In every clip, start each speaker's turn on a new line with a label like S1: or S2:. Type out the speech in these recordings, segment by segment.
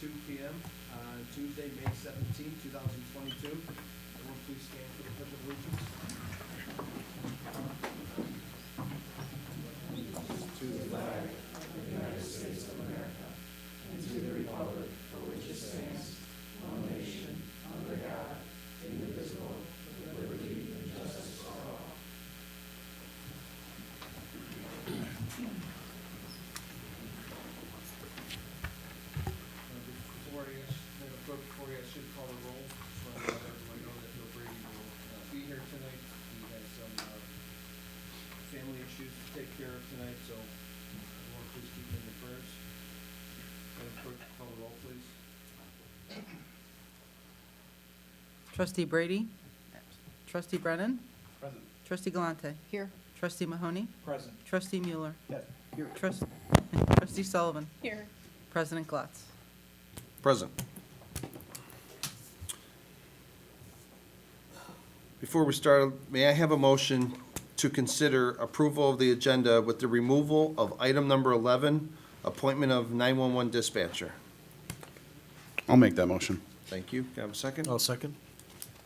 S1: 2 p.m. on Tuesday, May 17, 2022. Everyone please stand for the Pledge of Allegiance.
S2: To the flag of the United States of America and to the republic for which it stands, one nation, under God, indivisible, with liberty and justice for all.
S1: Before I should call the roll, so I let everyone know that Bill Brady will be here tonight. He has some family issues to take care of tonight, so everyone please keep him in your prayers. Madam Clerk, call the roll, please.
S3: Trustee Brady? Trustee Brennan?
S1: Present.
S3: Trustee Galante?
S4: Here.
S3: Trustee Mahoney?
S1: Present.
S3: Trustee Mueller?
S1: Yes.
S3: Trustee Sullivan?
S4: Here.
S3: President Glatz?
S5: Present. Before we start, may I have a motion to consider approval of the agenda with the removal of item number 11, appointment of 911 dispatcher?
S6: I'll make that motion.
S5: Thank you. Can I have a second?
S6: I'll second.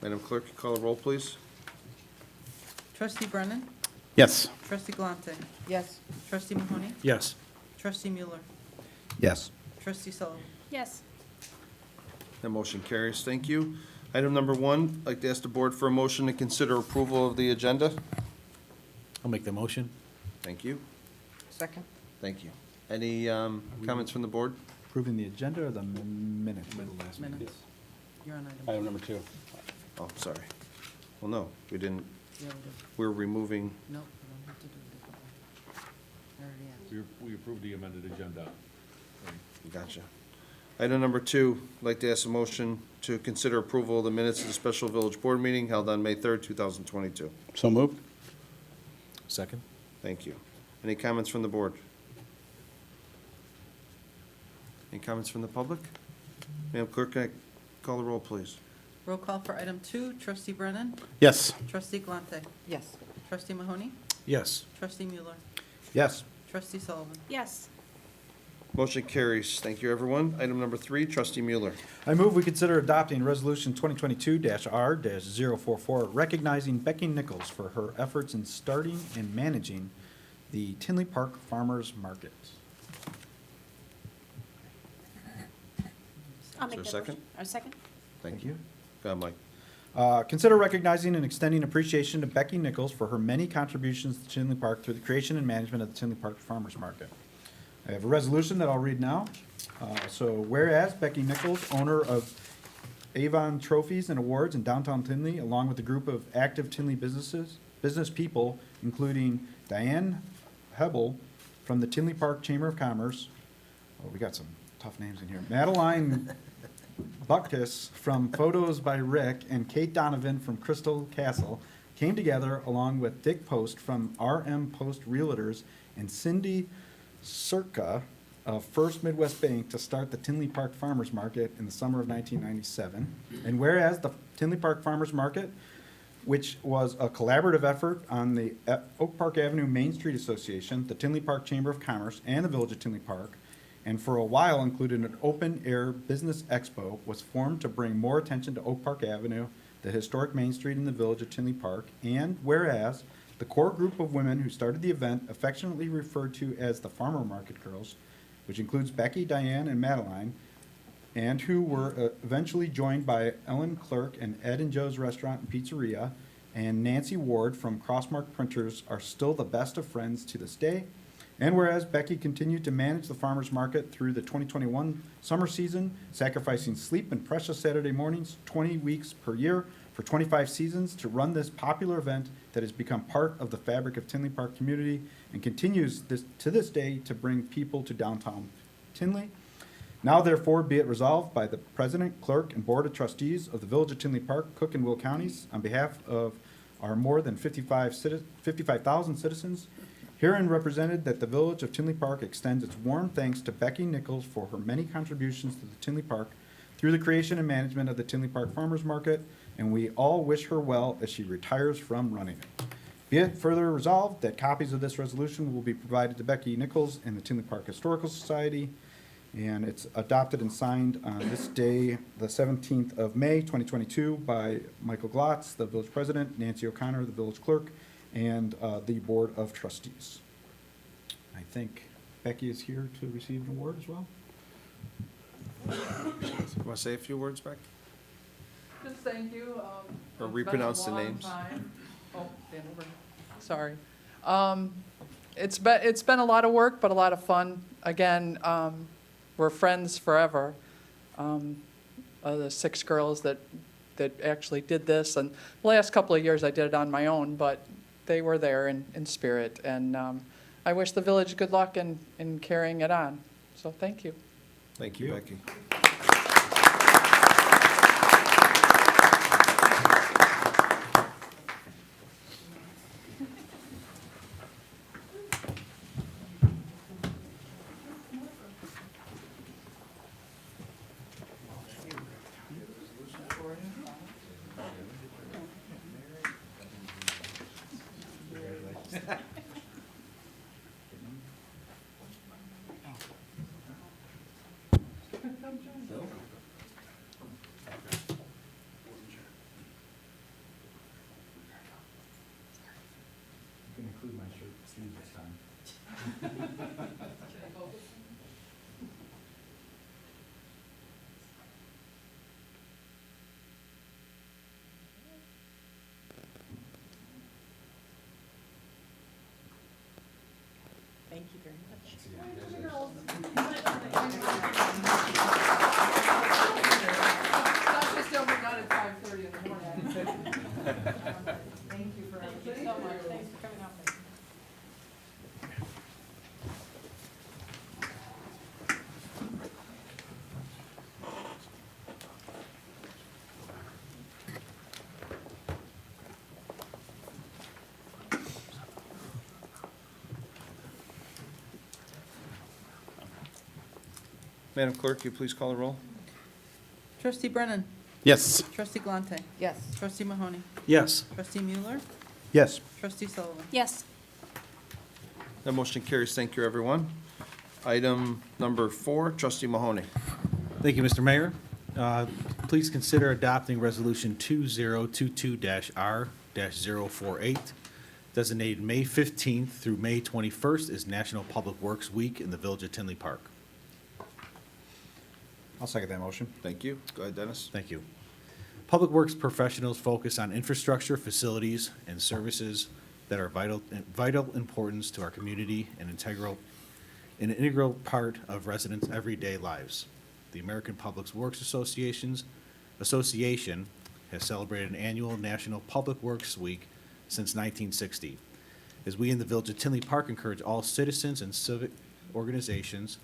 S5: Madam Clerk, call the roll, please.
S3: Trustee Brennan?
S6: Yes.
S3: Trustee Galante?
S4: Yes.
S3: Trustee Mahoney?
S6: Yes.
S3: Trustee Mueller?
S6: Yes.
S3: Trustee Sullivan?
S4: Yes.
S5: That motion carries. Thank you. Item number 1, I'd like to ask the board for a motion to consider approval of the agenda.
S6: I'll make the motion.
S5: Thank you.
S4: Second.
S5: Thank you. Any comments from the board?
S7: Approving the agenda or the minutes?
S3: Minutes. You're on item.
S6: Item number 2.
S5: Oh, sorry. Well, no, we didn't.
S3: Yeah, we did.
S5: We're removing.
S3: No, we don't have to do it differently. I already asked.
S8: We approved the amended agenda.
S5: Gotcha. Item number 2, I'd like to ask a motion to consider approval of the minutes of the special village board meeting held on May 3rd, 2022.
S6: So moved.
S7: Second?
S5: Thank you. Any comments from the board? Any comments from the public? Madam Clerk, can I call the roll, please?
S3: Roll call for item 2, Trustee Brennan?
S6: Yes.
S3: Trustee Galante?
S4: Yes.
S3: Trustee Mahoney?
S7: Yes.
S3: Trustee Mueller?
S7: Yes.
S3: Trustee Sullivan?
S4: Yes.
S5: Motion carries. Thank you, everyone. Item number 3, Trustee Mueller.
S7: I move we consider adopting Resolution 2022-R-044, recognizing Becky Nichols for her efforts in starting and managing the Tinley Park Farmers Market.
S4: I'll
S5: Is there
S4: make
S5: a
S4: that
S5: second?
S4: motion. A second?
S5: Thank you. Go ahead, Mike.
S7: Consider recognizing and extending appreciation to Becky Nichols for her many contributions to Tinley Park through the creation and management of the Tinley Park Farmers Market. I have a resolution that I'll read now. So whereas Becky Nichols, owner of Avon Trophies and Awards in downtown Tinley, along with a group of active Tinley business people, including Diane Hebel from the Tinley Park Chamber of Commerce. Oh, we got some tough names in here. Madeline Buckus from Photos by Rick and Kate Donovan from Crystal Castle came together along with Dick Post from RM Post Realtors and Cindy Circa of First Midwest Bank to start the Tinley Park Farmers Market in the summer of 1997. And whereas the Tinley Park Farmers Market, which was a collaborative effort on the Oak Park Avenue Main Street Association, the Tinley Park Chamber of Commerce, and the Village of Tinley Park, and for a while included an open-air business expo, was formed to bring more attention to Oak Park Avenue, the historic Main Street in the Village of Tinley Park, and whereas the core group of women who started the event, affectionately referred to as the Farmer Market Girls, which includes Becky, Diane, and Madeline, and who were eventually joined by Ellen Clerk and Ed and Joe's Restaurant and Pizzeria, and Nancy Ward from Crossmark Printers, are still the best of friends to this day. And whereas Becky continued to manage the farmers market through the 2021 summer season, sacrificing sleep and precious Saturday mornings 20 weeks per year for 25 seasons to run this popular event that has become part of the fabric of Tinley Park community and continues to this day to bring people to downtown Tinley. Now therefore be it resolved by the President, Clerk, and Board of Trustees of the Village of Tinley Park, Cook and Will Counties, on behalf of our more than 55,000 citizens, herein represented, that the Village of Tinley Park extends its warm thanks to Becky Nichols for her many contributions to the Tinley Park through the creation and management of the Tinley Park Farmers Market, and we all wish her well as she retires from running it. Be it further resolved that copies of this resolution will be provided to Becky Nichols and the Tinley Park Historical Society, And it's adopted and signed on this day, the 17th of May, 2022, by Michael Glotz, the village president, Nancy O'Connor, the village clerk, and the board of trustees. I think Becky is here to receive an award as well.
S5: Want to say a few words, Beck?
S4: Just thank you.
S5: Or
S4: It's
S5: repronounce the
S4: been a long
S5: names.
S4: time. Oh, Dan, sorry. It's been a lot of work, but a lot of fun. Again, we're friends forever. The 6 girls that actually did this, and the last couple of years I did it on my own, but they were there in spirit. And I wish the village good luck in carrying it on. So thank you.
S5: Thank you, Becky.
S7: You can include my shirt sleeve this time.
S4: Thank you very much. Not just over done at 5:30 in the morning. Thank you for everything. So much. Thanks for coming out.
S5: Madam Clerk, you please call the roll?
S8: Trustee Brennan.
S6: Yes.
S8: Trustee Galante.
S3: Yes.
S8: Trustee Mahoney.
S6: Yes.
S8: Trustee Mueller.
S7: Yes.
S8: Trustee Sullivan.
S3: Yes.
S5: That motion carries. Thank you, everyone. Item number 4, Trustee Mahoney.
S6: Thank you, Mr. Mayor. Please consider adopting Resolution 2022-R-048, designated May 15th through May 21st as National Public Works Week in the Village of Tinley Park.
S7: I'll second that motion.
S5: Thank you. Go ahead, Dennis.
S6: Thank you. Public Works professionals focus on infrastructure, facilities, and services that are vital importance to our community and an integral part of residents' everyday lives. The American Public Works Association has celebrated an annual National Public Works Week since 1960. As we in the Village of Tinley Park encourage all citizens and civic organizations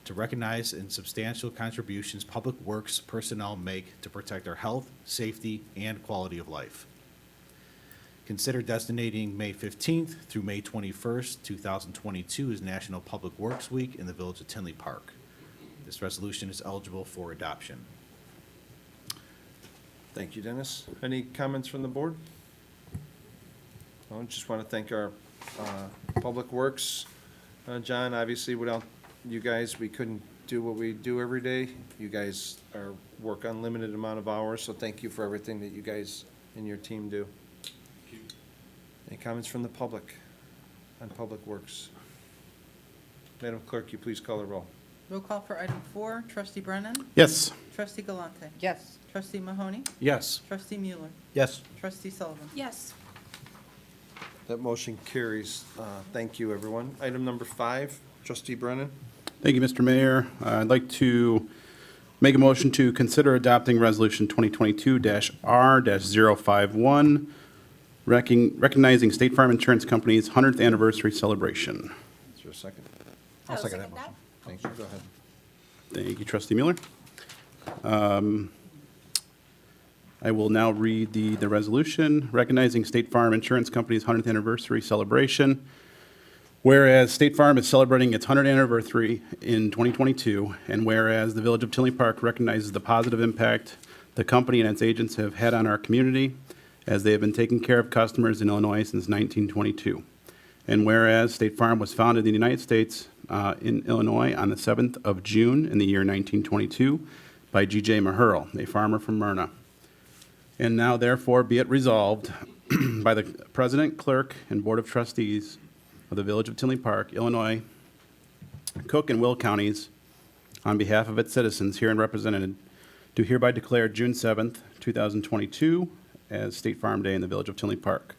S6: to recognize and substantial contributions public works personnel make to protect our health, safety, and quality of life. Consider designating May 15th through May 21st, 2022 as National Public Works Week in the Village of Tinley Park. This resolution is eligible for adoption.
S5: Thank you, Dennis. Any comments from the board? I just want to thank our Public Works. John, obviously, without you guys, we couldn't do what we do every day. You guys work unlimited amount of hours, so thank you for everything that you guys and your team do. Any comments from the public on Public Works? Madam Clerk, you please call the roll.
S8: Roll call for item 4, Trustee Brennan.
S6: Yes.
S8: Trustee Galante.
S3: Yes.
S8: Trustee Mahoney.
S6: Yes.
S8: Trustee Mueller.
S7: Yes.
S8: Trustee Sullivan.
S3: Yes.
S5: That motion carries. Thank you, everyone. Item number 5, Trustee Brennan.
S9: Thank you, Mr. Mayor. I'd like to make a motion to consider adopting Resolution 2022-R-051, recognizing State Farm Insurance Company's 100th anniversary celebration.
S5: Is there a second?
S7: I'll second that motion.
S5: Thank you. Go ahead.
S9: Thank you, Trustee Mueller. I will now read the resolution recognizing State Farm Insurance Company's 100th anniversary celebration. Whereas State Farm is celebrating its 100th anniversary in 2022, and whereas the Village of Tinley Park recognizes the positive impact the company and its agents have had on our community, as they have been taking care of customers in Illinois since 1922. And whereas State Farm was founded in the United States in Illinois on the 7th of June in the year 1922 by G.J. Maherl, a farmer from Myrna. And now therefore be it resolved by the President, Clerk, and Board of Trustees of the Village of Tinley Park, Illinois, Cook and Will counties, on behalf of its citizens herein represented, do hereby declare June 7th, 2022 as State Farm Day in the Village of Tinley Park.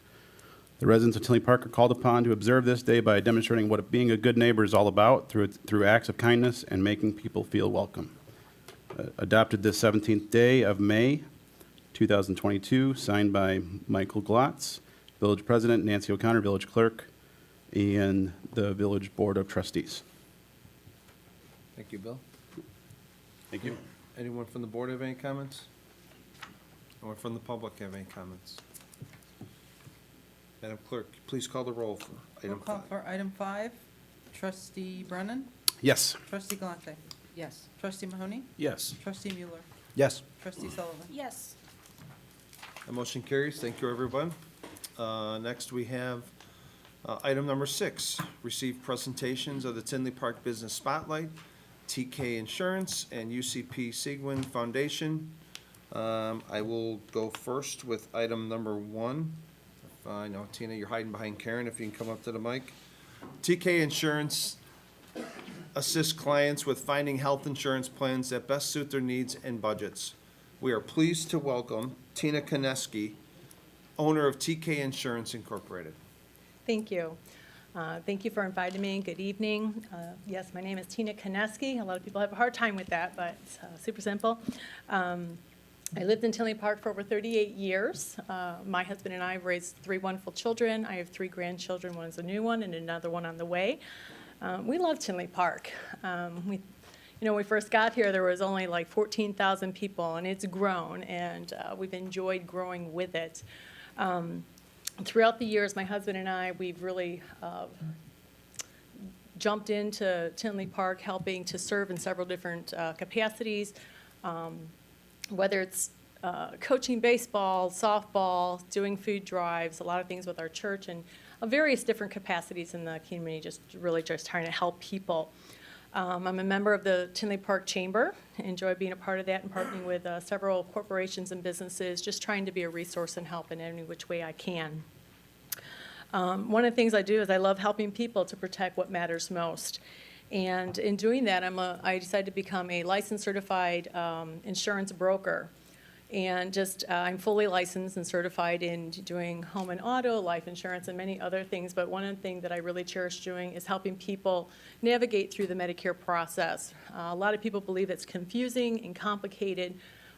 S9: The residents of Tinley Park are called upon to observe this day by demonstrating what being a good neighbor is all about through acts of kindness and making people feel welcome. Adopted this 17th day of May, 2022, signed by Michael Glotz, Village President, Nancy O'Connor, Village Clerk, and the Village Board of Trustees.
S5: Thank you, Bill.
S9: Thank you.
S5: Anyone from the board have any comments? Anyone from the public have any comments? Madam Clerk, please call the roll for
S8: Roll
S5: item
S8: call
S5: 5.
S8: for item 5. Trustee Brennan?
S9: Yes.
S8: Trustee Galante?
S3: Yes.
S8: Trustee Mahoney?
S6: Yes.
S8: Trustee Mueller?
S7: Yes.
S8: Trustee Sullivan?
S3: Yes.
S5: The motion carries. Thank you, everyone. Next, we have item number 6, receive presentations of the Tinley Park Business Spotlight, TK Insurance, and UCP Seguin Foundation. I will go first with item number 1. I know, Tina, you're hiding behind Karen, if you can come up to the mic. TK Insurance assists clients with finding health insurance plans that best suit their needs and budgets. We are pleased to welcome Tina Koneski, owner of TK Insurance Incorporated.
S10: Thank you. Thank you for inviting me. Good evening. Yes, my name is Tina Koneski. A lot of people have a hard time with that, but it's super simple. I lived in Tinley Park for over 38 years. My husband and I have raised 3 wonderful children. I have 3 grandchildren. One is a new one and another one on the way. We love Tinley Park. When we first got here, there was only like 14,000 people, and it's grown, and we've enjoyed growing with it. Throughout the years, my husband and I, we've really jumped into Tinley Park, helping to serve in several different capacities, whether it's coaching baseball, softball, doing food drives, a lot of things with our church, and various different capacities in the community, just trying to help people. I'm a member of the Tinley Park Chamber. I enjoy being a part of that and partnering with several corporations and businesses, just trying to be a resource and help in any which way I can. One of the things I do is I love helping people to protect what matters most. And in doing that, I decided to become a licensed certified insurance broker. And I'm fully licensed and certified in doing home and auto, life insurance, and many other things. But one of the things that I really cherish doing is helping people navigate through the Medicare process. A lot of people believe it's confusing and complicated,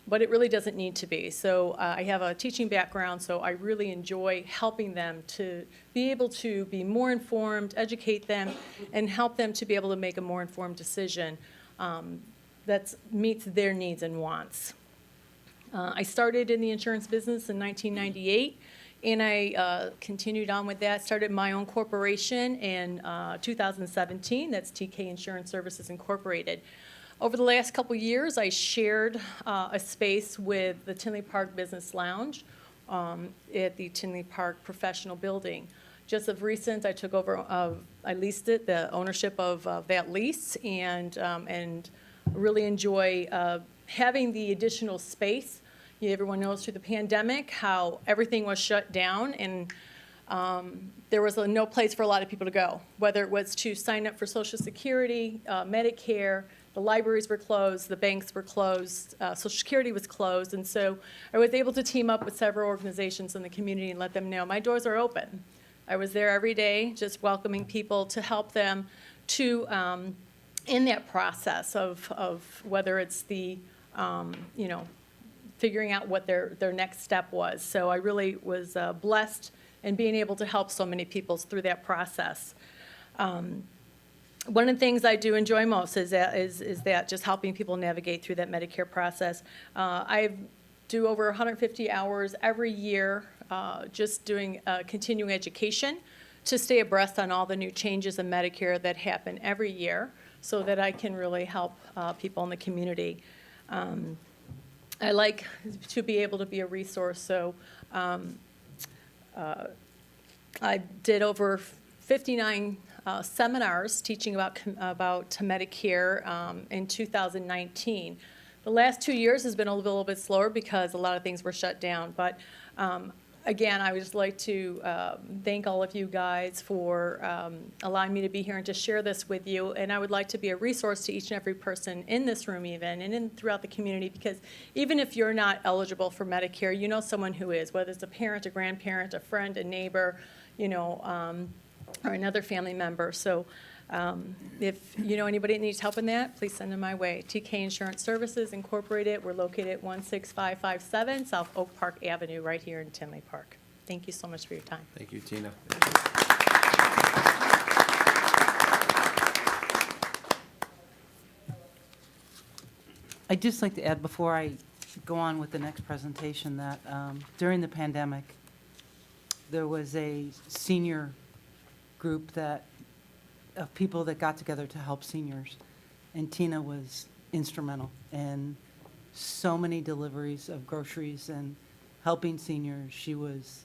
S10: but it really doesn't need to be. So I have a teaching background, so I really enjoy helping them to be able to be more informed, educate them, and help them to be able to make a more informed decision that meets their needs and wants. I started in the insurance business in 1998, and I continued on with that, started my own corporation in 2017, that's TK Insurance Services Incorporated. Over the last couple years, I shared a space with the Tinley Park Business Lounge at the Tinley Park Professional Building. Just of recent, I took over, I leased it, the ownership of that lease, and really enjoy having the additional space. Everyone knows through the pandemic how everything was shut down, and there was no place for a lot of people to go, whether it was to sign up for Social Security, Medicare. The libraries were closed, the banks were closed, Social Security was closed, and so I was able to team up with several organizations in the community and let them know my doors are open. I was there every day just welcoming people to help them to, in that process of whether it's the, figuring out what their next step was. So I really was blessed in being able to help so many people through that process. One of the things I do enjoy most is that just helping people navigate through that Medicare process. I do over 150 hours every year just doing continuing education to stay abreast on all the new changes in Medicare that happen every year so that I can really help people in the community. I like to be able to be a resource, so I did over 59 seminars teaching about Medicare in 2019. The last 2 years has been a little bit slower because a lot of things were shut down. But again, I would just like to thank all of you guys for allowing me to be here and to share this with you. And I would like to be a resource to each and every person in this room even, and throughout the community, because even if you're not eligible for Medicare, you know someone who is, whether it's a parent, a grandparent, a friend, a neighbor, you know, or another family member. So if you know anybody that needs help in that, please send them my way. TK Insurance Services Incorporated. We're located at 16557 South Oak Park Avenue right here in Tinley Park. Thank you so much for your time.
S5: Thank you, Tina.
S3: I'd just like to add, before I go on with the next presentation, that during the pandemic, there was a senior group of people that got together to help seniors, and Tina was instrumental in so many deliveries of groceries and helping seniors. She was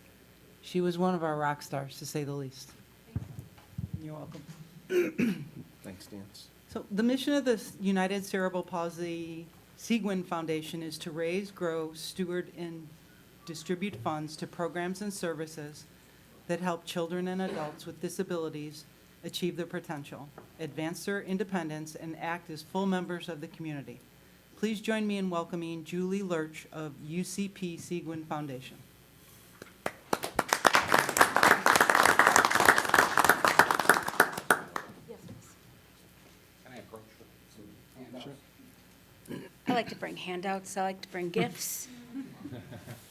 S3: one of our rock stars, to say the least. You're welcome.
S5: Thanks, Dance.
S3: So the mission of the United Cerebral Palsy Seguin Foundation is to raise, grow, steward, and distribute funds to programs and services that help children and adults with disabilities achieve their potential, advance their independence, and act as full members of the community. Please join me in welcoming Julie Lurch of UCP Seguin Foundation.
S11: I like to bring handouts. I like to bring gifts.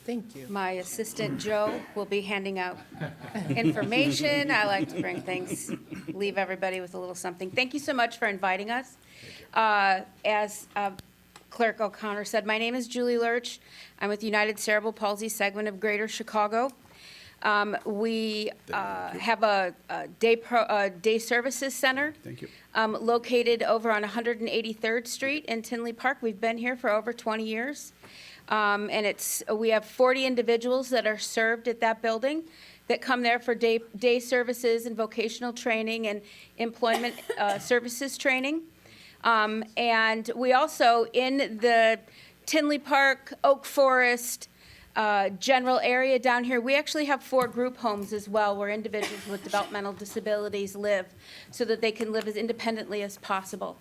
S3: Thank you.
S11: My assistant, Joe, will be handing out information. I like to bring things, leave everybody with a little something. Thank you so much for inviting us. As Clerk O'Connor said, my name is Julie Lurch. I'm with United Cerebral Palsy Segment of Greater Chicago. We have a day services center.
S9: Thank you.
S11: Located over on 183rd Street in Tinley Park. We've been here for over 20 years. And we have 40 individuals that are served at that building that come there for day services and vocational training and employment services training. And we also, in the Tinley Park, Oak Forest, general area down here, we actually have 4 group homes as well where individuals with developmental disabilities live so that they can live as independently as possible.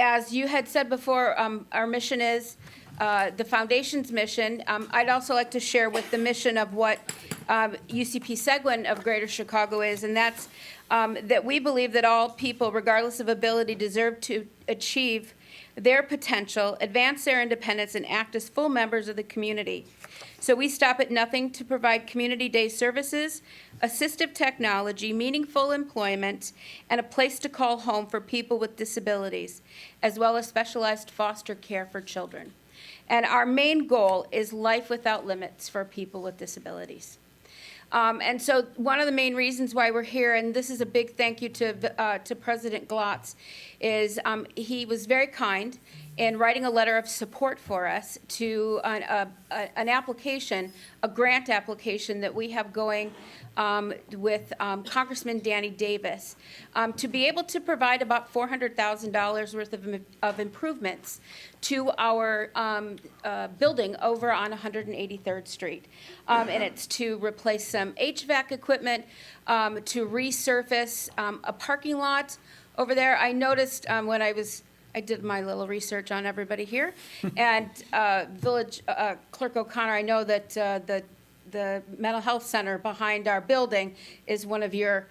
S11: As you had said before, our mission is the foundation's mission. I'd also like to share with the mission of what UCP Seguin of Greater Chicago is, and that's that we believe that all people, regardless of ability, deserve to achieve their potential, advance their independence, and act as full members of the community. So we stop at nothing to provide community day services, assistive technology, meaningful employment, and a place to call home for people with disabilities, as well as specialized foster care for children. And our main goal is life without limits for people with disabilities. And so one of the main reasons why we're here, and this is a big thank you to President Glotz, is he was very kind in writing a letter of support for us to an application, a grant application that we have going with Congressman Danny Davis to be able to provide about $400,000 worth of improvements to our building over on 183rd Street. And it's to replace some HVAC equipment, to resurface a parking lot over there. I noticed when I did my little research on everybody here, and Village Clerk O'Connor, I know that the mental health center behind our building is one of your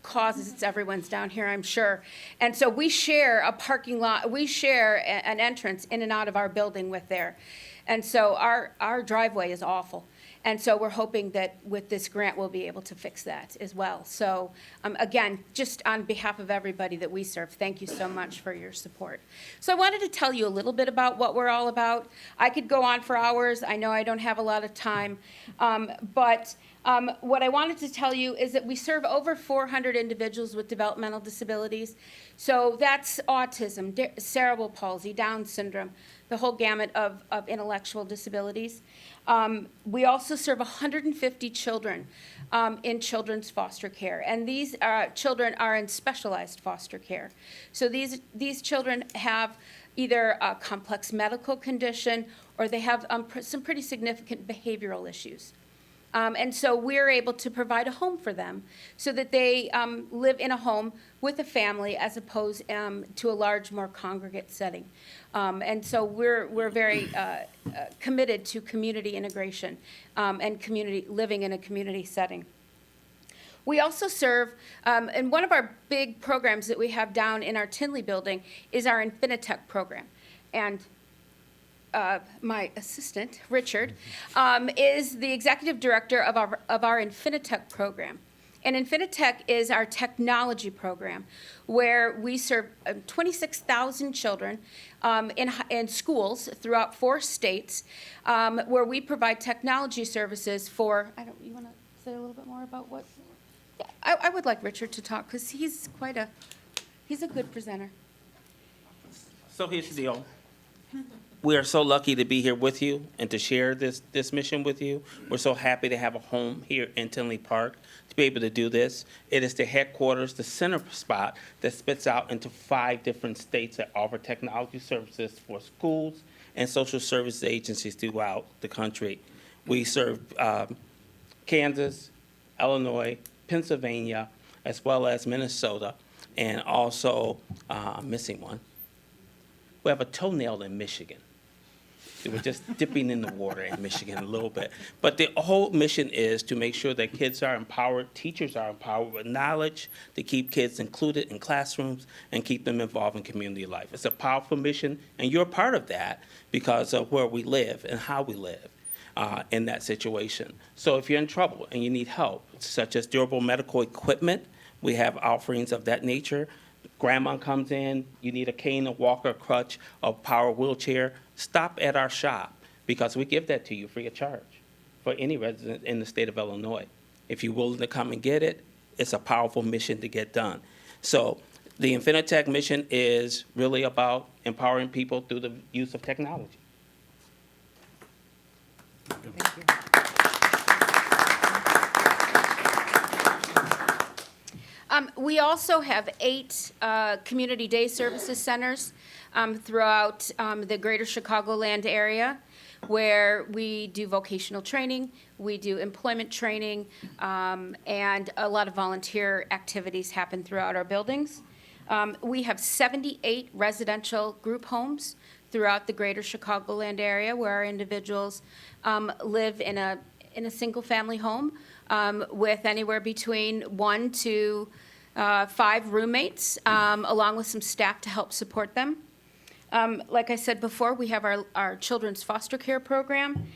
S11: causes. It's everyone's down here, I'm sure. And so we share a parking lot, we share an entrance in and out of our building with there. And so our driveway is awful. And so we're hoping that with this grant, we'll be able to fix that as well. So again, just on behalf of everybody that we serve, thank you so much for your support. So I wanted to tell you a little bit about what we're all about. I could go on for hours. I know I don't have a lot of time, but What I wanted to tell you is that we serve over 400 individuals with developmental disabilities. So that's autism, cerebral palsy, Down syndrome, the whole gamut of intellectual disabilities. We also serve 150 children in children's foster care, and these children are in specialized foster care. So these children have either a complex medical condition or they have some pretty significant behavioral issues. And so we're able to provide a home for them so that they live in a home with a family as opposed to a large, more congregate setting. And so we're very committed to community integration and community living in a community setting. We also serve, and one of our big programs that we have down in our Tinley building is our Infinitec program. And my assistant, Richard, is the executive director of our Infinitec program. And Infinitec is our technology program where we serve 26,000 children in schools throughout 4 states where we provide technology services for, you want to say a little bit more about what? Yeah, I would like Richard to talk because he's a good presenter.
S12: So here's the deal. We are so lucky to be here with you and to share this mission with you. We're so happy to have a home here in Tinley Park to be able to do this. It is the headquarters, the center spot that spits out into 5 different states that offer technology services for schools and social service agencies throughout the country. We serve Kansas, Illinois, Pennsylvania, as well as Minnesota, and also missing one. We have a toenail in Michigan. We're just dipping in the water in Michigan a little bit. But the whole mission is to make sure that kids are empowered, teachers are empowered with knowledge, to keep kids included in classrooms and keep them involved in community life. It's a powerful mission, and you're part of that because of where we live and how we live in that situation. So if you're in trouble and you need help, such as durable medical equipment, we have offerings of that nature. Grandma comes in, you need a cane, a walker, a crutch, a power wheelchair, stop at our shop because we give that to you free of charge for any resident in the state of Illinois. If you're willing to come and get it, it's a powerful mission to get done. So the Infinitec mission is really about empowering people through the use of technology.
S8: Thank you.
S11: We also have 8 community day services centers throughout the greater Chicagoland area where we do vocational training, we do employment training, and a lot of volunteer activities happen throughout our buildings. We have 78 residential group homes throughout the greater Chicagoland area where our individuals live in a single-family home with anywhere between 1 to 5 roommates, along with some staff to help support them. Like I said before, we have our children's foster care program.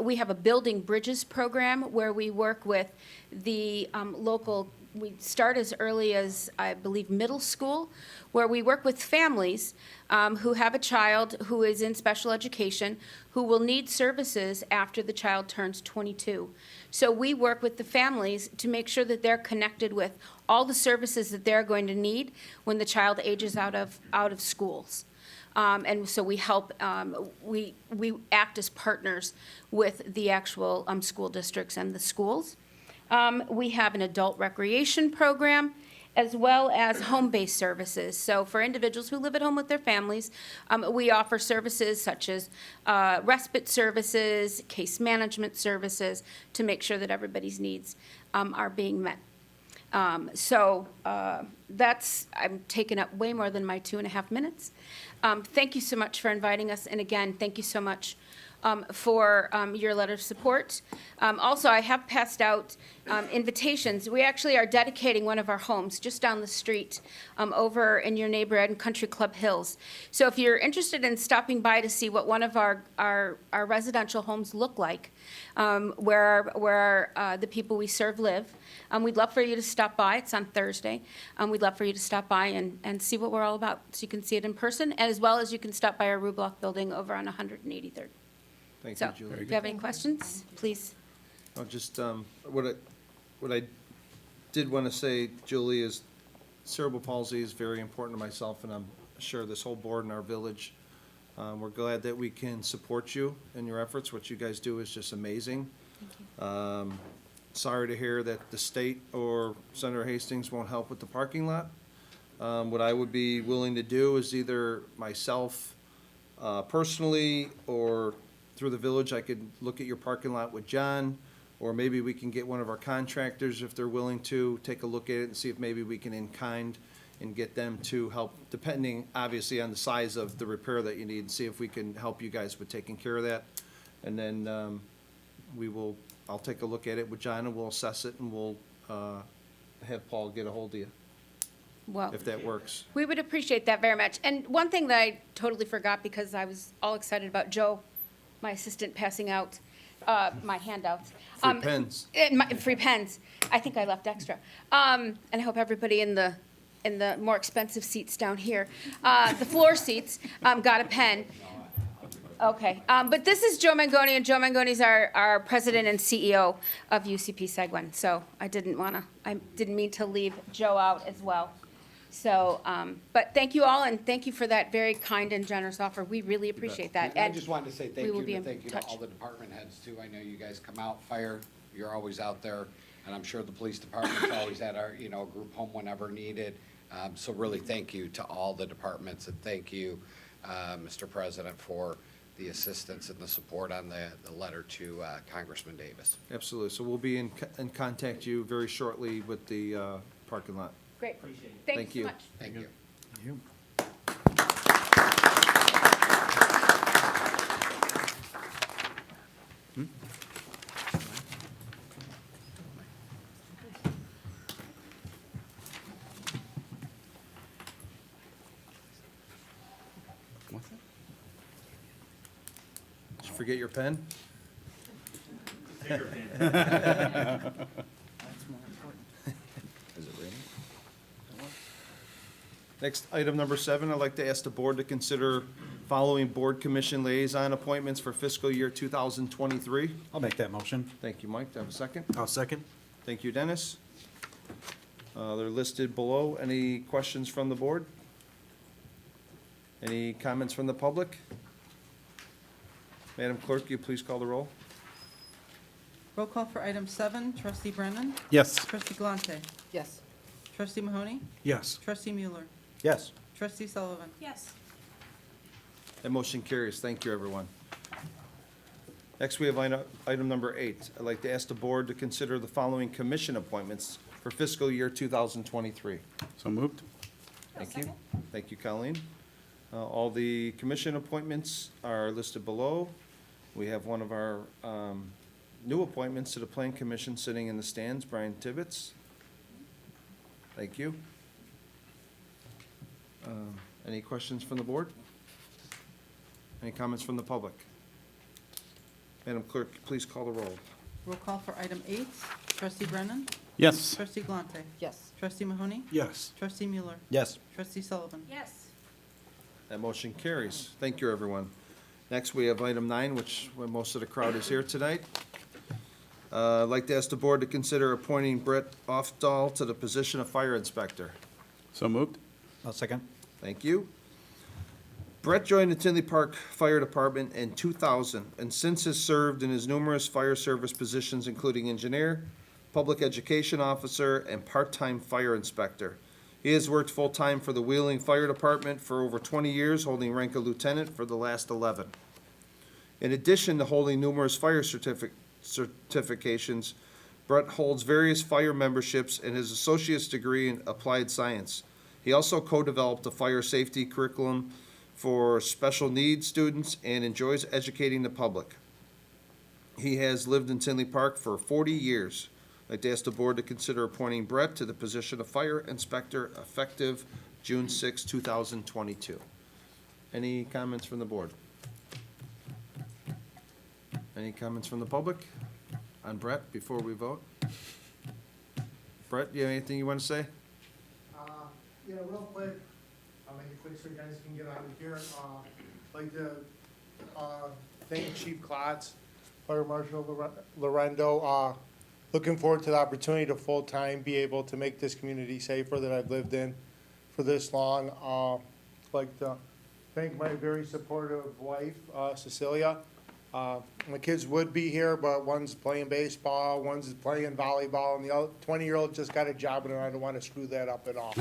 S11: We have a Building Bridges program where we work with the local, we start as early as, I believe, middle school, where we work with families who have a child who is in special education who will need services after the child turns 22. So we work with the families to make sure that they're connected with all the services that they're going to need when the child ages out of schools. And so we help, we act as partners with the actual school districts and the schools. We have an adult recreation program as well as home-based services. So for individuals who live at home with their families, we offer services such as respite services, case management services to make sure that everybody's needs are being met. So that's, I'm taking up way more than my 2.5 minutes. Thank you so much for inviting us, and again, thank you so much for your letter of support. Also, I have passed out invitations. We actually are dedicating one of our homes just down the street over in your neighborhood in Country Club Hills. So if you're interested in stopping by to see what one of our residential homes look like, where the people we serve live, we'd love for you to stop by. It's on Thursday. We'd love for you to stop by and see what we're all about, so you can see it in person, as well as you can stop by our Rue Block building over on 183rd.
S5: Thank
S11: So,
S5: you, Julie.
S11: if you have any questions, please
S5: I'll just, what I did want to say, Julie, is cerebral palsy is very important to myself, and I'm sure this whole board in our village. We're glad that we can support you in your efforts. What you guys do is just amazing. Sorry to hear that the state or Senator Hastings won't help with the parking lot. What I would be willing to do is either myself personally or through the village, I could look at your parking lot with John, or maybe we can get one of our contractors, if they're willing to, take a look at it and see if maybe we can in kind and get them to help, depending obviously on the size of the repair that you need, and see if we can help you guys with taking care of that. And then I'll take a look at it with John, and we'll assess it, and we'll have Paul get a hold of you,
S11: Well,
S5: if that works.
S11: we would appreciate that very much. And one thing that I totally forgot, because I was all excited about Joe, my assistant, passing out my handouts.
S5: Free pens.
S11: Free pens. I think I left extra. And I hope everybody in the more expensive seats down here, the floor seats, got a pen. Okay, but this is Joe Mangoni, and Joe Mangoni's our president and CEO of UCP Seguin. So I didn't mean to leave Joe out as well. So, but thank you all, and thank you for that very kind and generous offer. We really appreciate that.
S2: And I just wanted to say thank
S11: we will
S2: you,
S11: be
S2: and
S11: in
S2: thank you to
S11: touch.
S2: all the department heads too. I know you guys come out, fire, you're always out there, and I'm sure the police department's always had our, group home whenever needed. So really thank you to all the departments, and thank you, Mr. President, for the assistance and the support on the letter to Congressman Davis.
S5: Absolutely. So we'll be in contact you very shortly with the parking lot.
S11: Great.
S5: Thank
S11: Thank you
S5: you.
S11: so much.
S2: Thank you.
S9: What's that?
S5: Did you forget your pen?
S3: That's more important.
S5: Is it raining? Next, item number 7, I'd like to ask the board to consider following board commission liaison appointments for fiscal year 2023.
S7: I'll make that motion.
S5: Thank you, Mike. Do I have a second?
S6: I'll second.
S5: Thank you, Dennis. They're listed below. Any questions from the board? Any comments from the public? Madam Clerk, you please call the roll.
S8: Roll call for item 7, trustee Brennan,
S9: Yes.
S8: trustee Galante,
S3: Yes.
S8: trustee Mahoney,
S6: Yes.
S8: trustee Mueller,
S7: Yes.
S8: trustee Sullivan.
S10: Yes.
S5: That motion carries. Thank you, everyone. Next, we have item number 8. I'd like to ask the board to consider the following commission appointments for fiscal year 2023.
S9: So moved.
S5: Thank you. Thank you, Colleen. All the commission appointments are listed below. We have one of our new appointments to the Plan Commission sitting in the stands, Brian Tibbetts. Thank you. Any questions from the board? Any comments from the public? Madam Clerk, please call the roll.
S8: Roll call for item 8, trustee Brennan,
S9: Yes.
S8: trustee Galante,
S3: Yes.
S8: trustee Mahoney,
S6: Yes.
S8: trustee Mueller,
S7: Yes.
S8: trustee Sullivan.
S10: Yes.
S5: That motion carries. Thank you, everyone. Next, we have item 9, where most of the crowd is here tonight. I'd like to ask the board to consider appointing Brett Dahl to the position of fire inspector.
S9: So moved.
S7: I'll second.
S5: Thank you. Brett joined the Tinley Park Fire Department in 2000, and since has served in his numerous fire service positions, including engineer, public education officer, and part-time fire inspector. He has worked full-time for the Wheeling Fire Department for over 20 years, holding rank of lieutenant for the last 11. In addition to holding numerous fire certifications, Brett holds various fire memberships and his associate's degree in applied science. He also co-developed a fire safety curriculum for special needs students and enjoys educating the public. He has lived in Tinley Park for 40 years. I'd like to ask the board to consider appointing Brett to the position of fire inspector effective June 6, 2022. Any comments from the board? Any comments from the public on Brett before we vote? Brett, you have anything you want to say?
S13: Yeah, real quick, I'll make it quick so you guys can get out of here. Like to thank Chief Klotz Fire Marshal Lorendo. Looking forward to the opportunity to full-time be able to make this community safer that I've lived in for this long. I'd like to thank my very supportive wife, Cecilia. My kids would be here, but one's playing baseball, one's playing volleyball, and the other 20-year-old just got a job, and I don't want to screw that up at all.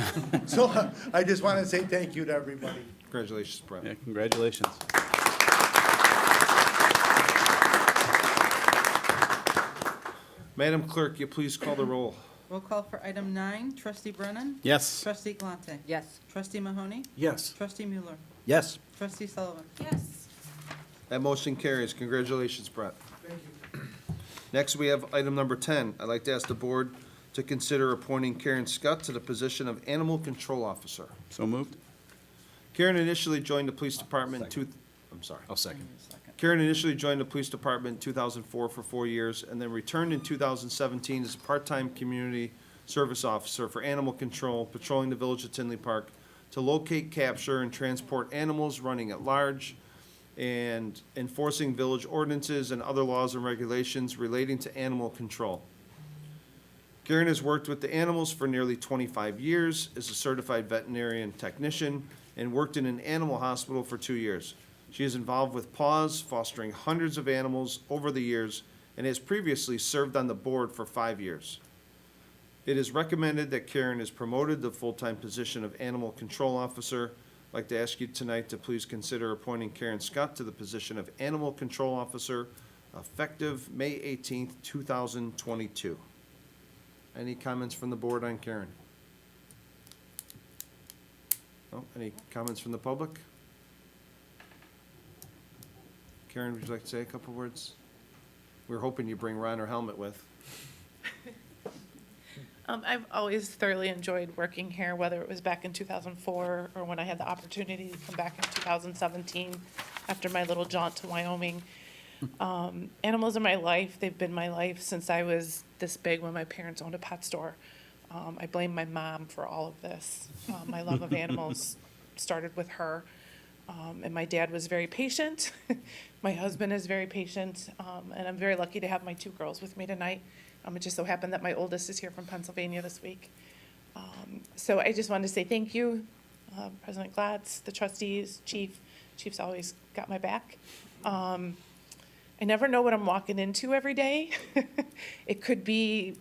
S13: So I just want to say thank you to everybody.
S5: Congratulations, Brett.
S9: Yeah, congratulations.
S5: Madam Clerk, you please call the roll.
S8: Roll call for item 9, trustee Brennan.
S9: Yes.
S8: Trustee Galante.
S3: Yes.
S8: Trustee Mahoney.
S6: Yes.
S8: Trustee Mueller.
S7: Yes.
S8: Trustee Sullivan.
S11: Yes.
S5: That motion carries. Congratulations, Brett.
S13: Thank you.
S5: Next, we have item number 10. I'd like to ask the board to consider appointing Karen Scott to the position of Animal Control Officer.
S9: So moved.
S5: Karen initially joined the police department in I'm sorry.
S6: I'll second.
S5: Karen initially joined the police department in 2004 for 4 years and then returned in 2017 as a part-time community service officer for animal control, patrolling the village of Tinley Park to locate, capture, and transport animals running at large and enforcing village ordinances and other laws and regulations relating to animal control. Karen has worked with the animals for nearly 25 years, is a certified veterinarian technician, and worked in an animal hospital for 2 years. She is involved with PAWS, fostering hundreds of animals over the years, and has previously served on the board for 5 years. It is recommended that Karen is promoted to the full-time position of Animal Control Officer. I'd like to ask you tonight to please consider appointing Karen Scott to the position of Animal Control Officer effective May 18th, 2022. Any comments from the board on Karen? No? Any comments from the public? Karen, would you like to say a couple words? We were hoping you'd bring Ron her helmet with.
S14: I've always thoroughly enjoyed working here, whether it was back in 2004 or when I had the opportunity to come back in 2017 after my little jaunt to Wyoming. Animals are my life. They've been my life since I was this big when my parents owned a pet store. I blame my mom for all of this. My love of animals started with her. And my dad was very patient. My husband is very patient. And I'm very lucky to have my 2 girls with me tonight. It just so happened that my oldest is here from Pennsylvania this week. So I just wanted to say thank you, President Glatz, the trustees, Chief. Chief's always got my back. I never know what I'm walking into every day. It could be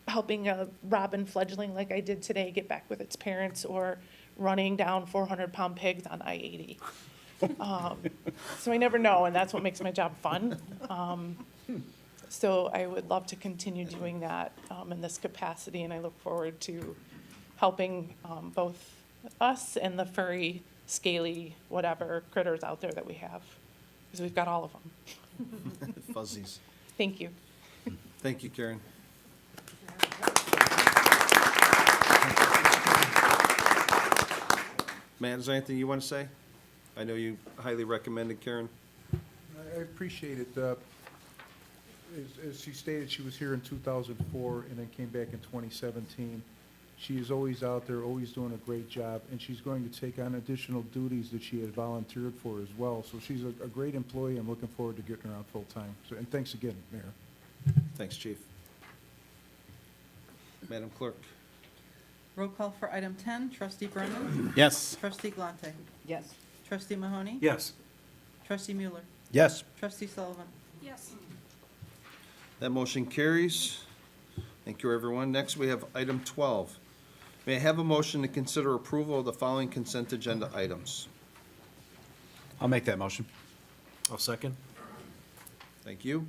S14: helping a robin fledgling like I did today get back with its parents, or running down 400-pound pigs on I-80. So I never know, and that's what makes my job fun. So I would love to continue doing that in this capacity, and I look forward to helping both us and the furry, scaly, whatever critters out there that we have, because we've got all of them.
S5: Fuzzies.
S14: Thank you.
S5: Thank you, Karen. Matt, is there anything you want to say? I know you highly recommended Karen.
S15: I appreciate it. As she stated, she was here in 2004 and then came back in 2017. She is always out there, always doing a great job, and she's going to take on additional duties that she had volunteered for as well. So she's a great employee. I'm looking forward to getting her on full-time. So, and thanks again, Mayor.
S5: Thanks, Chief. Madam Clerk.
S8: Roll call for item 10, trustee Brennan.
S9: Yes.
S8: Trustee Galante.
S3: Yes.
S8: Trustee Mahoney.
S6: Yes.
S8: Trustee Mueller.
S7: Yes.
S8: Trustee Sullivan.
S11: Yes.
S5: That motion carries. Thank you, everyone. Next, we have item 12. May I have a motion to consider approval of the following consent agenda items?
S7: I'll make that motion.
S6: I'll second.
S5: Thank you.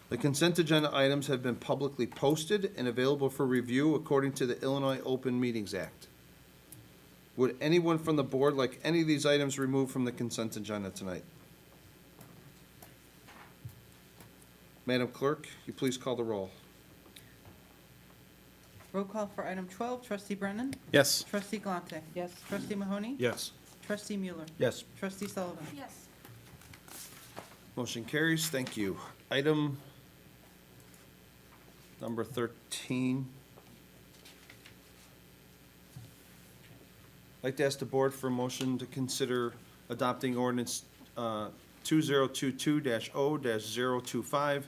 S5: The consent agenda items have been publicly posted and available for review according to the Illinois Open Meetings Act. Would anyone from the board like any of these items removed from the consent agenda tonight? Madam Clerk, you please call the roll.
S8: Roll call for item 12, trustee Brennan.
S9: Yes.
S8: Trustee Galante.
S3: Yes.
S8: Trustee Mahoney.
S6: Yes.
S8: Trustee Mueller.
S7: Yes.
S8: Trustee Sullivan.
S11: Yes.
S5: Motion carries. Thank you. Item number 13. I'd like to ask the board for a motion to consider adopting ordinance 2022-0-025,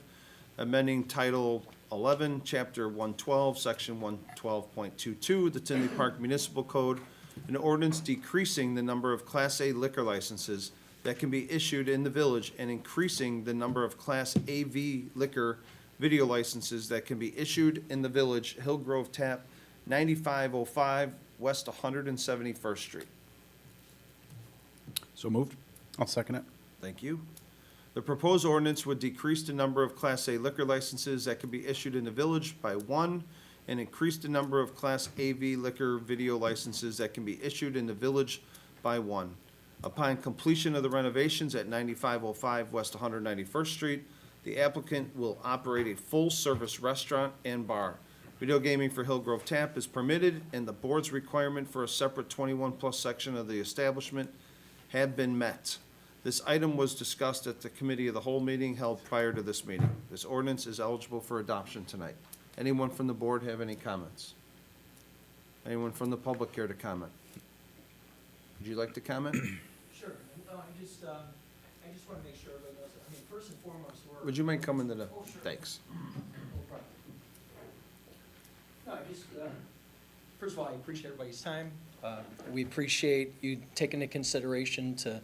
S5: amending Title 11, Chapter 112, Section 112.22, the Tinley Park Municipal Code, an ordinance decreasing the number of Class A liquor licenses that can be issued in the village and increasing the number of Class AV liquor video licenses that can be issued in the village, Hillgrove Tap, 9505 West 171st Street.
S7: So moved.
S9: I'll second it.
S5: Thank you. The proposed ordinance would decrease the number of Class A liquor licenses that can be issued in the village by one and increase the number of Class AV liquor video licenses that can be issued in the village by one. Upon completion of the renovations at 9505 West 191st Street, the applicant will operate a full-service restaurant and bar. Video gaming for Hillgrove Tap is permitted, and the board's requirement for a separate 21-plus section of the establishment have been met. This item was discussed at the Committee of the Whole meeting held prior to this meeting. This ordinance is eligible for adoption tonight. Anyone from the board have any comments? Anyone from the public care to comment? Would you like to comment?
S2: Sure. No, I just want to make sure everybody knows, I mean, first and foremost, we're.
S5: Would you mind coming to the,
S2: Oh, sure.
S5: thanks.
S2: No problem. No, I just, first of all, I appreciate everybody's time. We appreciate you taking into consideration to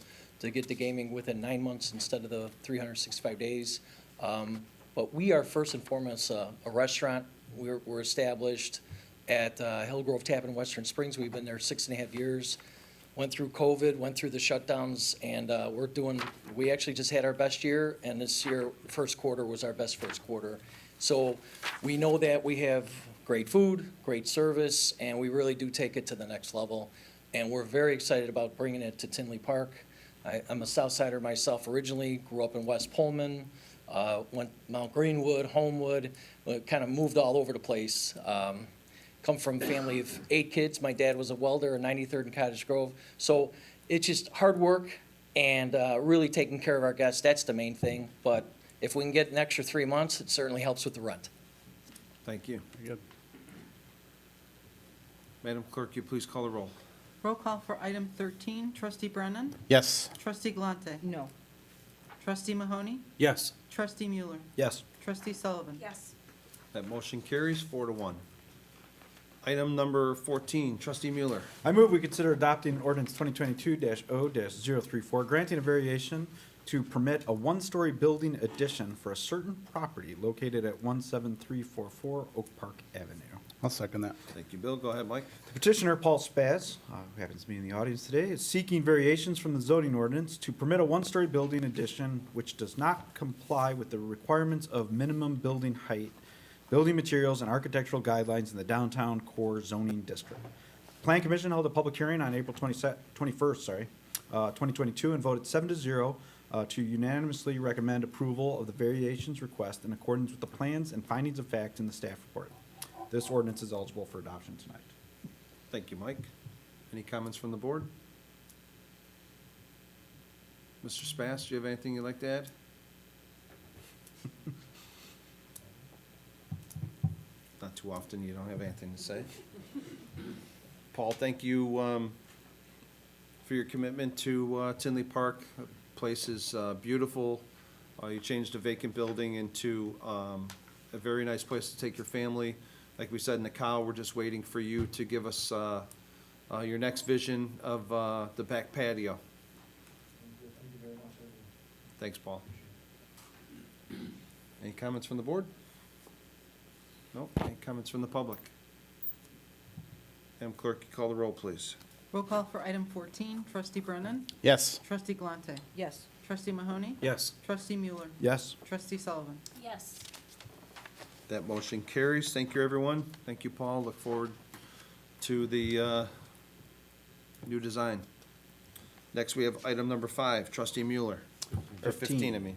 S2: get the gaming within 9 months instead of the 365 days. But we are first and foremost a restaurant. We're established at Hillgrove Tap in Western Springs. We've been there 6.5 years. Went through COVID, went through the shutdowns, and we actually just had our best year, and this year, first quarter was our best first quarter. So we know that we have great food, great service, and we really do take it to the next level. And we're very excited about bringing it to Tinley Park. I'm a South Sider myself originally, grew up in West Pullman, went Mount Greenwood, Homewood, kind of moved all over the place. Come from a family of 8 kids. My dad was a welder, 93rd and Cottage Grove. So it's just hard work and really taking care of our guests. That's the main thing. But if we can get an extra 3 months, it certainly helps with the rent.
S5: Thank you.
S9: Very good.
S5: Madam Clerk, you please call the roll.
S8: Roll call for item 13, trustee Brennan,
S9: Yes.
S8: trustee Galante,
S3: No.
S8: trustee Mahoney,
S6: Yes.
S8: trustee Mueller,
S7: Yes.
S8: trustee Sullivan.
S11: Yes.
S5: That motion carries 4-1. Item number 14, trustee Mueller.
S7: I move we consider adopting ordinance 2022-0-034, granting a variation to permit a one-story building addition for a certain property located at 17344 Oak Park Avenue.
S9: I'll second that.
S5: Thank you, Bill. Go ahead, Mike.
S7: The petitioner, Paul Spaz, who happens to be in the audience today, is seeking variations from the zoning ordinance to permit a one-story building addition which does not comply with the requirements of minimum building height, building materials, and architectural guidelines in the downtown core zoning district. Plan Commission held a public hearing on April 21st, 2022, and voted 7-0 to unanimously recommend approval of the variations request in accordance with the plans and findings of fact in the staff report. This ordinance is eligible for adoption tonight.
S5: Thank you, Mike. Any comments from the board? Mr. Spass, do you have anything you'd like to add? Not too often, you don't have anything to say. Paul, thank you for your commitment to Tinley Park. The place is beautiful. You changed a vacant building into a very nice place to take your family. Like we said in the cow, we're just waiting for you to give us your next vision of the back patio. Thanks, Paul. Any comments from the board? No? Any comments from the public? Madam Clerk, you call the roll, please.
S8: Roll call for item 14, trustee Brennan,
S9: Yes.
S8: trustee Galante,
S3: Yes.
S8: trustee Mahoney,
S6: Yes.
S8: trustee Mueller,
S7: Yes.
S8: trustee Sullivan.
S11: Yes.
S5: That motion carries. Thank you, everyone. Thank you, Paul. Look forward to the new design. Next, we have item number 5, trustee Mueller. Or 15, I mean.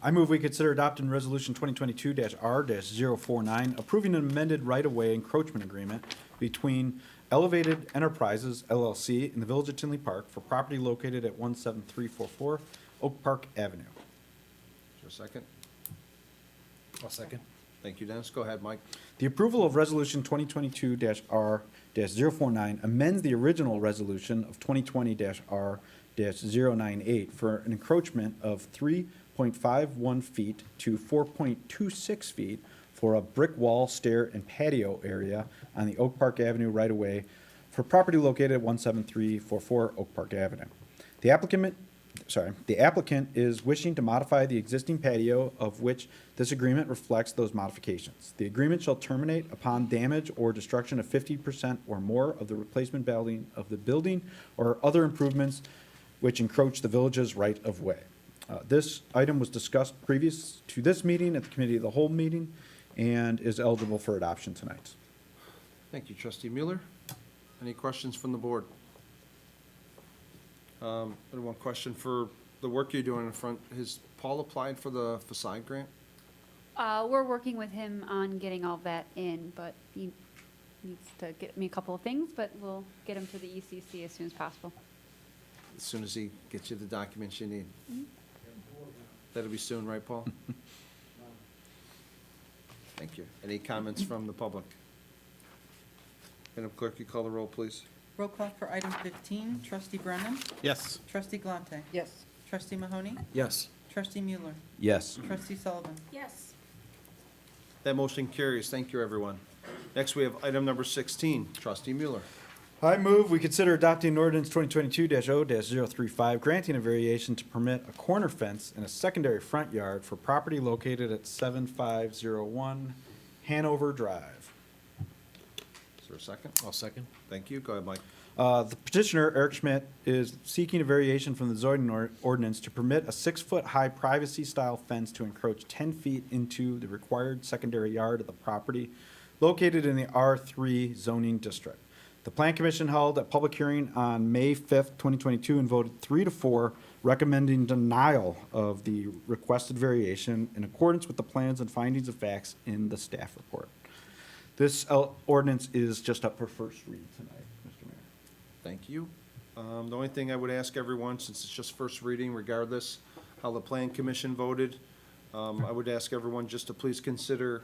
S7: I move we consider adopting resolution 2022-R-049, approving an amended right-of-way encroachment agreement between Elevated Enterprises LLC in the Village of Tinley Park for property located at 17344 Oak Park Avenue.
S5: Is there a second?
S6: I'll second.
S5: Thank you, Dennis. Go ahead, Mike.
S7: The approval of resolution 2022-R-049 amends the original resolution of 2020-R 098 for an encroachment of 3.51 feet to 4.26 feet for a brick wall, stair, and patio area on the Oak Park Avenue right-of-way for property located at 17344 Oak Park Avenue. The applicant is wishing to modify the existing patio, of which this agreement reflects those modifications. The agreement shall terminate upon damage or destruction of 50% or more of the replacement building of the building or other improvements which encroach the village's right-of-way. This item was discussed previous to this meeting at the Committee of the Whole meeting and is eligible for adoption tonight.
S5: Thank you, Trustee Mueller. Any questions from the board? One question for the work you're doing in front. Has Paul applied for the facade grant?
S16: We're working with him on getting all of that in, but he needs to get me a couple of things, but we'll get him to the ECC as soon as possible.
S5: As soon as he gets you the documents you need. That'll be soon, right, Paul? Thank you. Any comments from the public? Madam Clerk, you call the roll, please.
S8: Roll call for item 15, trustee Brennan,
S9: Yes.
S8: trustee Galante,
S4: Yes.
S8: trustee Mahoney,
S6: Yes.
S8: trustee Mueller,
S7: Yes.
S8: trustee Sullivan.
S10: Yes.
S5: That motion carries. Thank you, everyone. Next, we have item number 16. Trustee Mueller.
S7: I move we consider adopting ordinance 2022-0-035, granting a variation to permit a corner fence in a secondary front yard for property located at 7501 Hanover Drive.
S5: Is there a second?
S6: I'll second.
S5: Thank you. Go ahead, Mike.
S7: The petitioner, Eric Schmidt, is seeking a variation from the zoning ordinance to permit a 6-foot-high privacy-style fence to encroach 10 feet into the required secondary yard of the property located in the R3 zoning district. The Plan Commission held a public hearing on May 5th, 2022, and voted 3-4, recommending denial of the requested variation in accordance with the plans and findings of facts in the staff report. This ordinance is just up for first read tonight, Mr. Mayor.
S5: Thank you. The only thing I would ask everyone, since it's just first reading, regardless how the Plan Commission voted, I would ask everyone just to please consider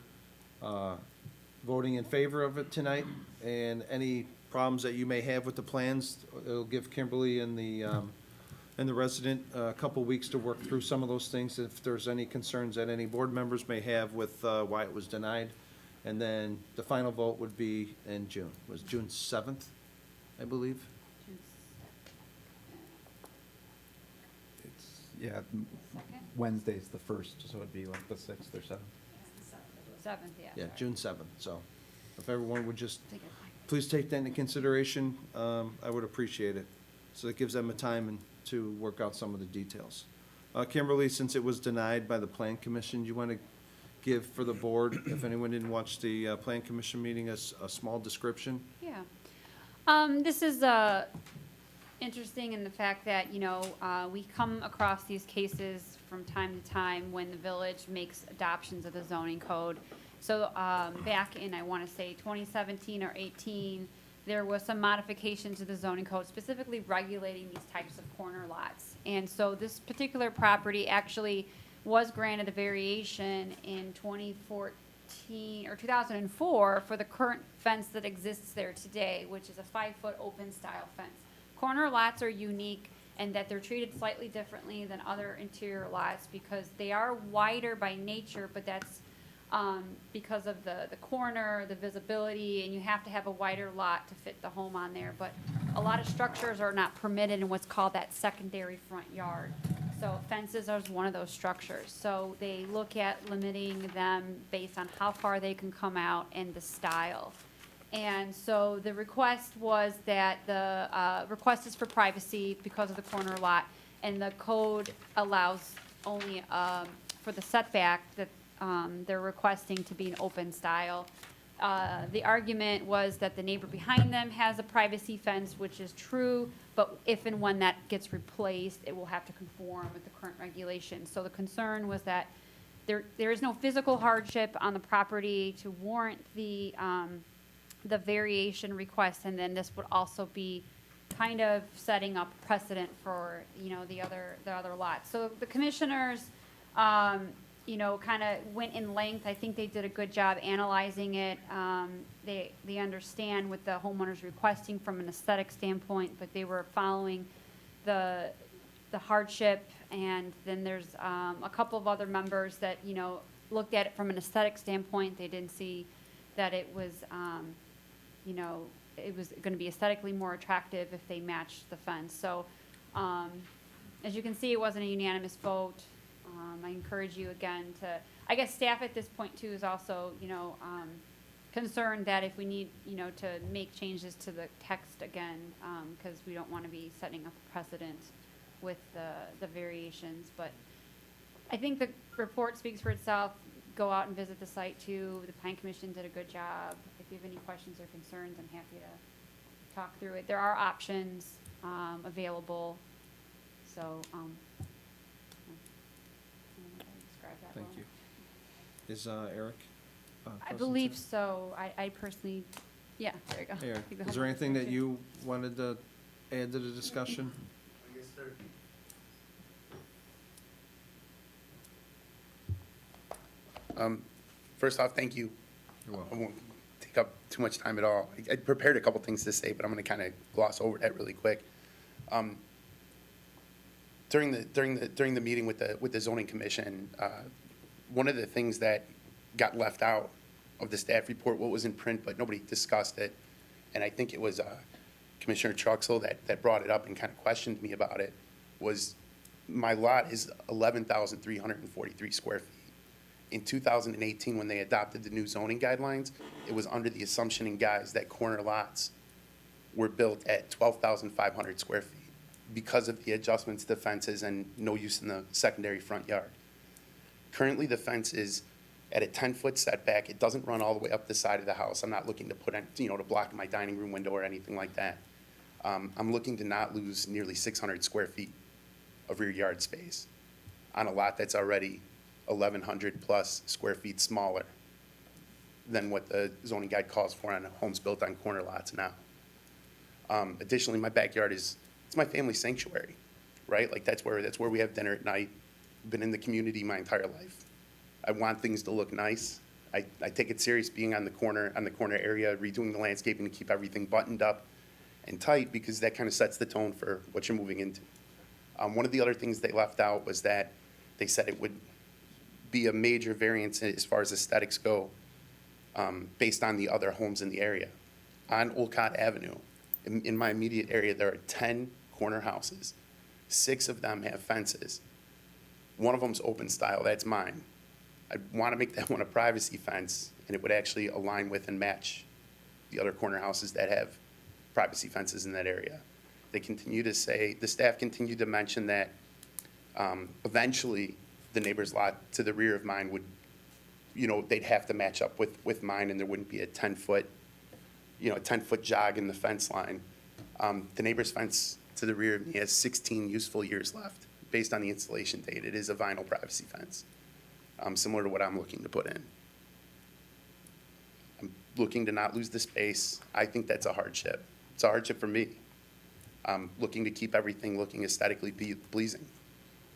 S5: voting in favor of it tonight, and any problems that you may have with the plans, it'll give Kimberly and the resident a couple weeks to work through some of those things, if there's any concerns that any board members may have with why it was denied. And then the final vote would be in June. It was June 7th, I believe?
S7: Yeah, Wednesday's the 1st, so it'd be like the 6th or 7th.
S16: 7th, yeah.
S5: Yeah, June 7th. So if everyone would just please take that into consideration, I would appreciate it. So it gives them a time to work out some of the details. Kimberly, since it was denied by the Plan Commission, do you want to give for the board, if anyone didn't watch the Plan Commission meeting, a small description?
S16: Yeah. This is interesting in the fact that, we come across these cases from time to time when the village makes adoptions of the zoning code. So back in, I want to say, 2017 or 18, there was some modification to the zoning code, specifically regulating these types of corner lots. And so this particular property actually was granted a variation in 2014 or 2004 for the current fence that exists there today, which is a 5-foot open style fence. Corner lots are unique in that they're treated slightly differently than other interior lots because they are wider by nature, but that's because of the corner, the visibility, and you have to have a wider lot to fit the home on there. But a lot of structures are not permitted in what's called that secondary front yard. So fences are one of those structures. So they look at limiting them based on how far they can come out and the style. And so the request was that the request is for privacy because of the corner lot, and the code allows only for the setback that they're requesting to be an open style. The argument was that the neighbor behind them has a privacy fence, which is true, but if and when that gets replaced, it will have to conform with the current regulations. So the concern was that there is no physical hardship on the property to warrant the variation request, and then this would also be kind of setting up precedent for, the other lots. So the commissioners, kind of went in length. I think they did a good job analyzing it. They understand what the homeowner's requesting from an aesthetic standpoint, but they were following the the hardship, and then there's a couple of other members that, you know, looked at it from an aesthetic standpoint. They didn't see that it was, you know, it was going to be aesthetically more attractive if they matched the fence. So, as you can see, it wasn't a unanimous vote. I encourage you again to, I guess staff at this point too is also, you know, concerned that if we need, you know, to make changes to the text again, because we don't want to be setting up a precedent with the variations. But I think the report speaks for itself. Go out and visit the site too. The Plan Commission did a good job. If you have any questions or concerns, I'm happy to talk through it. There are options available. So, describe that
S5: Thank
S16: well.
S5: you. Is Eric?
S16: I believe so. I personally, yeah, there you go.
S5: Hey, Eric,
S16: You go
S5: is there
S16: ahead.
S5: anything that you wanted to add to the discussion?
S9: Yes, sir.
S17: First off, thank you.
S5: You're
S17: I
S5: welcome.
S17: won't take up too much time at all. I prepared a couple things to say, but I'm going to kind of gloss over that really quick. During the meeting with the zoning commission, one of the things that got left out of the staff report, what was in print, but nobody discussed it, and I think it was Commissioner Truxell that brought it up and kind of questioned me about it, was my lot is 11,343 square feet. In 2018, when they adopted the new zoning guidelines, it was under the assumption and guise that corner lots were built at 12,500 square feet because of the adjustments to fences and no use in the secondary front yard. Currently, the fence is at a 10-foot setback. It doesn't run all the way up the side of the house. I'm not looking to put, to block my dining room window or anything like that. I'm looking to not lose nearly 600 square feet of rear yard space on a lot that's already 1,100 plus square feet smaller than what the zoning guide calls for on homes built on corner lots now. Additionally, my backyard it's my family sanctuary, right? Like that's where we have dinner at night. Been in the community my entire life. I want things to look nice. I take it serious being on the corner area, redoing the landscaping to keep everything buttoned up and tight because that kind of sets the tone for what you're moving into. One of the other things they left out was that they said it would be a major variance as far as aesthetics go based on the other homes in the area. On Olcott Avenue, in my immediate area, there are 10 corner houses. 6 of them have fences. One of them's open style, that's mine. I want to make that one a privacy fence, and it would actually align with and match the other corner houses that have privacy fences in that area. They continue to say, the staff continue to mention that eventually the neighbor's lot to the rear of mine would, they'd have to match up with mine, and there wouldn't be a 10-foot, a 10-foot jog in the fence line. The neighbor's fence to the rear of me has 16 useful years left based on the installation date. It is a vinyl privacy fence, similar to what I'm looking to put in. I'm looking to not lose the space. I think that's a hardship. It's a hardship for me. I'm looking to keep everything looking aesthetically pleasing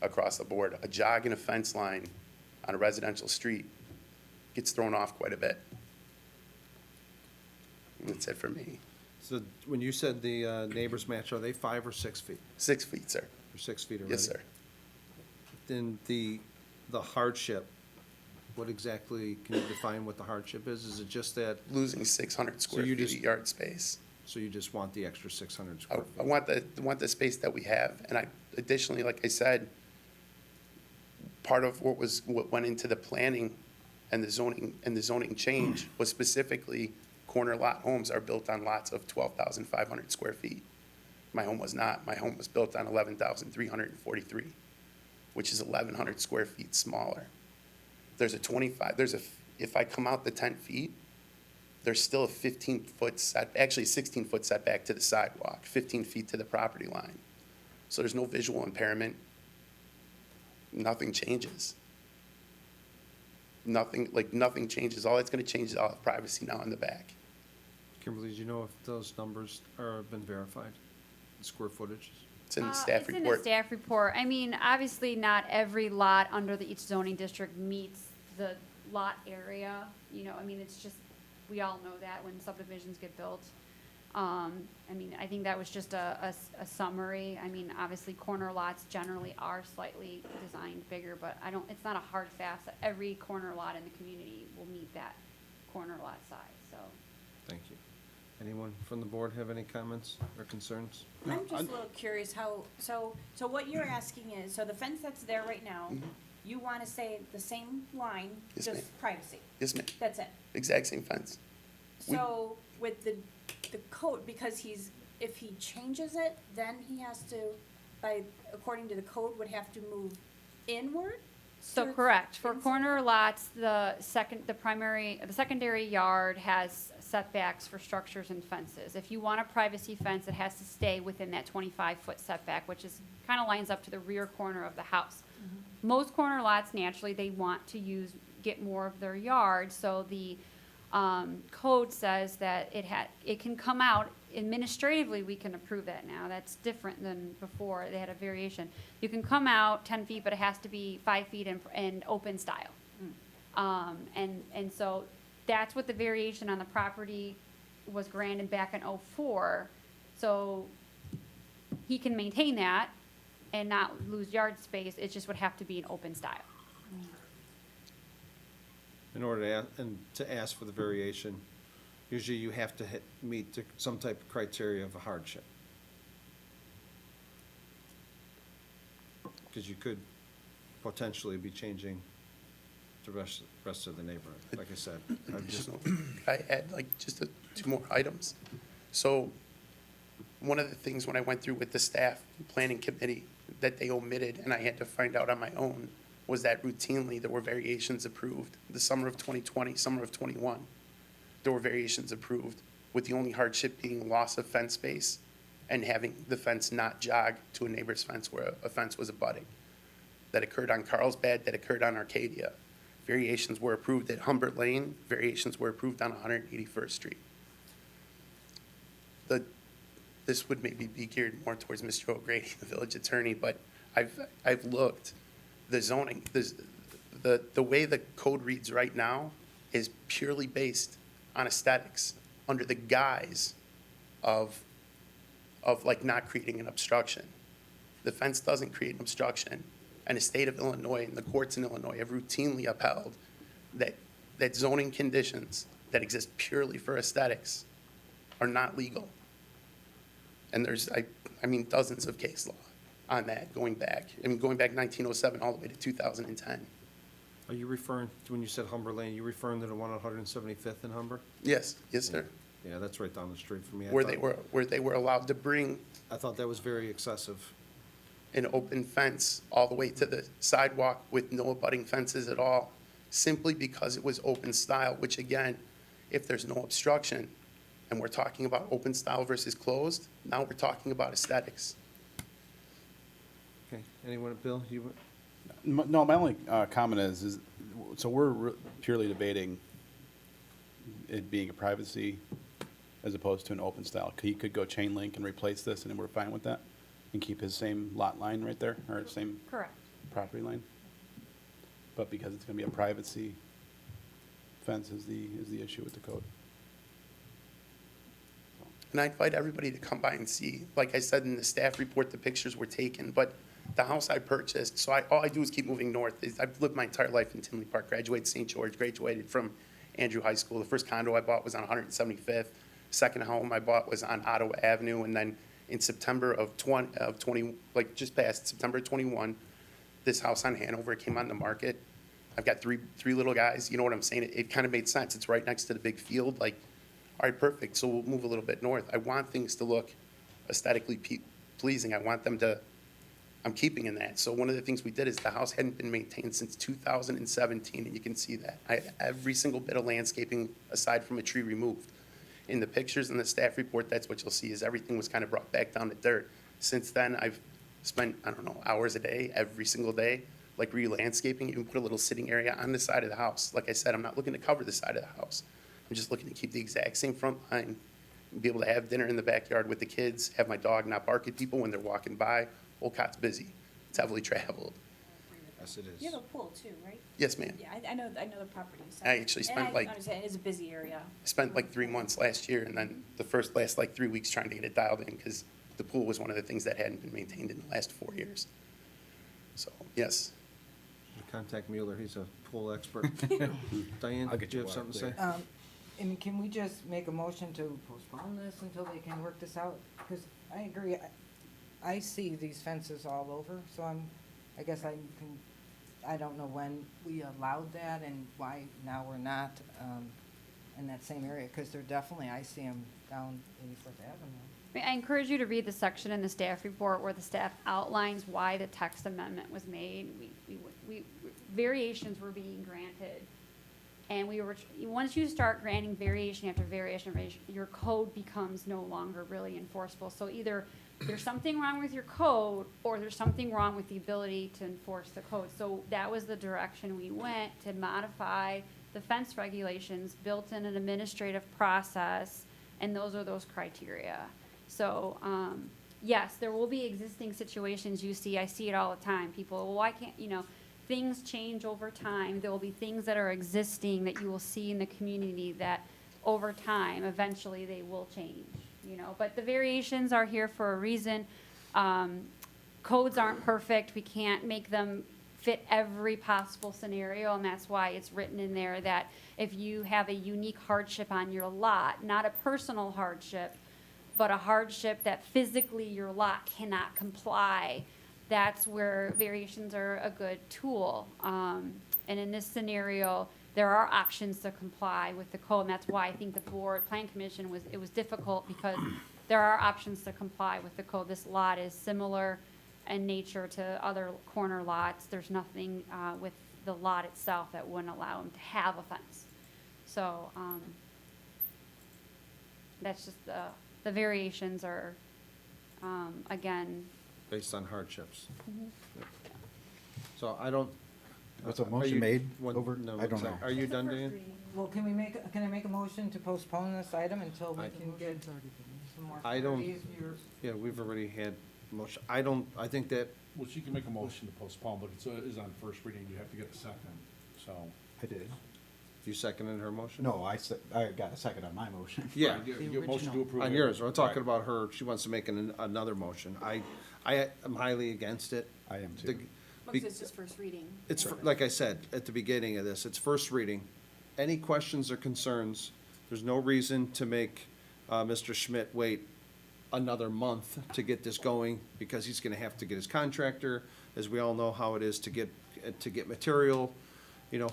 S17: across the board. A jog in a fence line on a residential street gets thrown off quite a bit. And that's it for me.
S5: So when you said the neighbors match, are they 5 or 6 feet?
S17: 6 feet, sir.
S5: Or 6 feet already?
S17: Yes, sir.
S5: Then the hardship, what exactly, can you define what the hardship is? Is it just that?
S17: Losing 600 square
S5: you
S17: feet
S5: just-
S17: of yard space.
S5: So you just want the extra 600
S17: I
S5: square
S17: I
S5: feet?
S17: want the space that we have, and additionally, like I said, part of what went into the planning and the zoning change was specifically corner lot homes are built on lots of 12,500 square feet. My home was not. My home was built on 11,343, which is 1,100 square feet smaller. If I come out the 10 feet, there's still a 15-foot actually a 16-foot setback to the sidewalk, 15 feet to the property line. So there's no visual impairment. Nothing changes. Nothing changes. All that's going to change is I'll have privacy now in the back.
S5: Kimberly, do you know if those numbers have been verified, the square footage?
S17: It's in the staff
S16: It's in
S17: report.
S16: the staff report. I mean, obviously, not every lot under each zoning district meets the lot area. I mean, it's just, we all know that when subdivisions get built. I mean, I think that was just a summary. I mean, obviously, corner lots generally are slightly designed bigger, but it's not a hard fast that every corner lot in the community will meet that corner lot size, so.
S5: Thank you. Anyone from the board have any comments or concerns?
S18: I'm just a little curious how, so what you're asking is, so the fence that's there right now, you want to say the same line,
S17: Yes, ma'am.
S18: just privacy?
S17: Yes, ma'am.
S18: That's it?
S17: Exact same fence.
S18: So with the code, because if he changes it, then he has to, according to the code, would have to move inward?
S16: So correct, for corner lots, the secondary yard has setbacks for structures and fences. If you want a privacy fence, it has to stay within that 25-foot setback, which is, kind of lines up to the rear corner of the house. Most corner lots, naturally, they want to get more of their yard, so the code says that it can come out, administratively, we can approve that now. That's different than before, they had a variation. You can come out 10 feet, but it has to be 5 feet and open style. And so that's what the variation on the property was granted back in '04. So he can maintain that and not lose yard space, it just would have to be an open style.
S5: In order to ask for the variation, usually you have to meet some type of criteria of a hardship. Because you could potentially be changing the rest of the neighborhood, like I said.
S17: I add just two more items. So one of the things when I went through with the staff planning committee that they omitted, and I had to find out on my own, was that routinely there were variations approved. The summer of 2020, summer of 21, there were variations approved, with the only hardship being loss of fence space and having the fence not jog to a neighbor's fence where a fence was abutting. That occurred on Carlsbad, that occurred on Arcadia. Variations were approved at Humbert Lane, variations were approved on 181st Street. This would maybe be geared more towards Mr. O'Grady, the village attorney, but I've looked. The zoning, the way the code reads right now is purely based on aesthetics under the guise of not creating an obstruction. The fence doesn't create an obstruction, and the state of Illinois and the courts in Illinois have routinely upheld that zoning conditions that exist purely for aesthetics are not legal. And there's, dozens of case law on that going back 1907 all the way to 2010.
S5: Are you referring to, when you said Humber Lane, you referring to the one on 175th in Humber?
S17: Yes, sir.
S5: Yeah, that's right down the street from me.
S17: Where they were allowed to bring
S5: I thought that was very excessive.
S17: an open fence all the way to the sidewalk with no abutting fences at all, simply because it was open style, which again, if there's no obstruction, and we're talking about open style versus closed, now we're talking about aesthetics.
S5: Okay, anyone, Bill, you?
S9: No, my only comment is, so we're purely debating it being a privacy as opposed to an open style. He could go chain link and replace this, and we're fine with that, and keep his same lot line right there, or same
S16: Correct.
S9: property line. But because it's gonna be a privacy fence is the issue with the code.
S17: And I invite everybody to come by and see. Like I said in the staff report, the pictures were taken, but the house I purchased, so all I do is keep moving north. I've lived my entire life in Tinley Park, graduated St. George, graduated from Andrew High School. The first condo I bought was on 175th. Second home I bought was on Ottawa Avenue, and then in September of 20, like just past September 21, this house on Hanover came on the market. I've got three little guys, you know what I'm saying? It kind of made sense. It's right next to the big field, like, all right, perfect, so we'll move a little bit north. I want things to look aesthetically pleasing. I want them to, I'm keeping in that. So one of the things we did is the house hadn't been maintained since 2017, and you can see that. I had every single bit of landscaping aside from a tree removed. In the pictures and the staff report, that's what you'll see, is everything was kind of brought back down to dirt. Since then, I've spent, I don't know, hours a day, every single day, like re-landscaping, even put a little sitting area on the side of the house. Like I said, I'm not looking to cover the side of the house. I'm just looking to keep the exact same front line, be able to have dinner in the backyard with the kids, have my dog not bark at people when they're walking by. Olcott's busy. It's heavily traveled.
S5: Yes, it is.
S18: You have a pool too, right?
S17: Yes, ma'am.
S18: Yeah, I know the properties.
S17: I actually spent, like-
S18: And I understand, it's a busy area.
S17: I spent like 3 months last year, and then the last like 3 weeks trying to get it dialed in, because the pool was one of the things that hadn't been maintained in the last 4 years. So, yes.
S5: Contact Mueller, he's a pool expert. Diane,
S6: I'll get
S5: do you
S6: you
S5: have something to say?
S6: water
S2: I mean, can we just make a motion to postpone this until they can work this out? Because I agree, I see these fences all over, so I guess I don't know when we allowed that and why now we're not, in that same area, because they're definitely, I see them down 84th Avenue.
S16: I encourage you to read the section in the staff report where the staff outlines why the text amendment was made. Variations were being granted. And once you start granting variation after variation, your code becomes no longer really enforceable. So either there's something wrong with your code, or there's something wrong with the ability to enforce the code. So that was the direction we went, to modify the fence regulations, built in an administrative process, and those are those criteria. So, yes, there will be existing situations you see. I see it all the time. People, well, why can't, things change over time. There will be things that are existing that you will see in the community that over time, eventually they will change, But the variations are here for a reason. Codes aren't perfect. We can't make them fit every possible scenario, and that's why it's written in there that if you have a unique hardship on your lot, not a personal hardship, but a hardship that physically your lot cannot comply, that's where variations are a good tool. And in this scenario, there are options to comply with the code, and that's why I think the Plan Commission it was difficult, because there are options to comply with the code. This lot is similar in nature to other corner lots. There's nothing with the lot itself that wouldn't allow them to have a fence. So that's just the variations are, again.
S5: Based on hardships. So I don't.
S7: Was a
S5: are
S7: motion
S5: you-
S7: made
S5: one-
S7: over?
S5: no,
S7: I don't
S5: sorry.
S7: know.
S5: Are you done, Diane?
S2: Well, can I make a motion to postpone this item until we can get some more
S5: I don't-
S2: clarity?
S5: Yeah, we've already had motion. I think that,
S19: Well, she can make a motion to postpone, but it is on first reading, you have to get a second, so.
S7: I did.
S5: you seconded her motion?
S7: No, I got a second on my motion.
S5: Yeah.
S19: Right, you have a motion to approve.
S5: On
S19: it.
S5: yours, we're talking
S19: Right.
S5: about her, she wants to make another motion. I am highly against it.
S7: I am
S5: The-
S7: too.
S18: Because it's just first reading.
S5: It's, like I said, at the beginning of this, it's first reading. Any questions or concerns, there's no reason to make Mr. Schmidt wait another month to get this going, because he's gonna have to get his contractor, as we all know how it is to get material.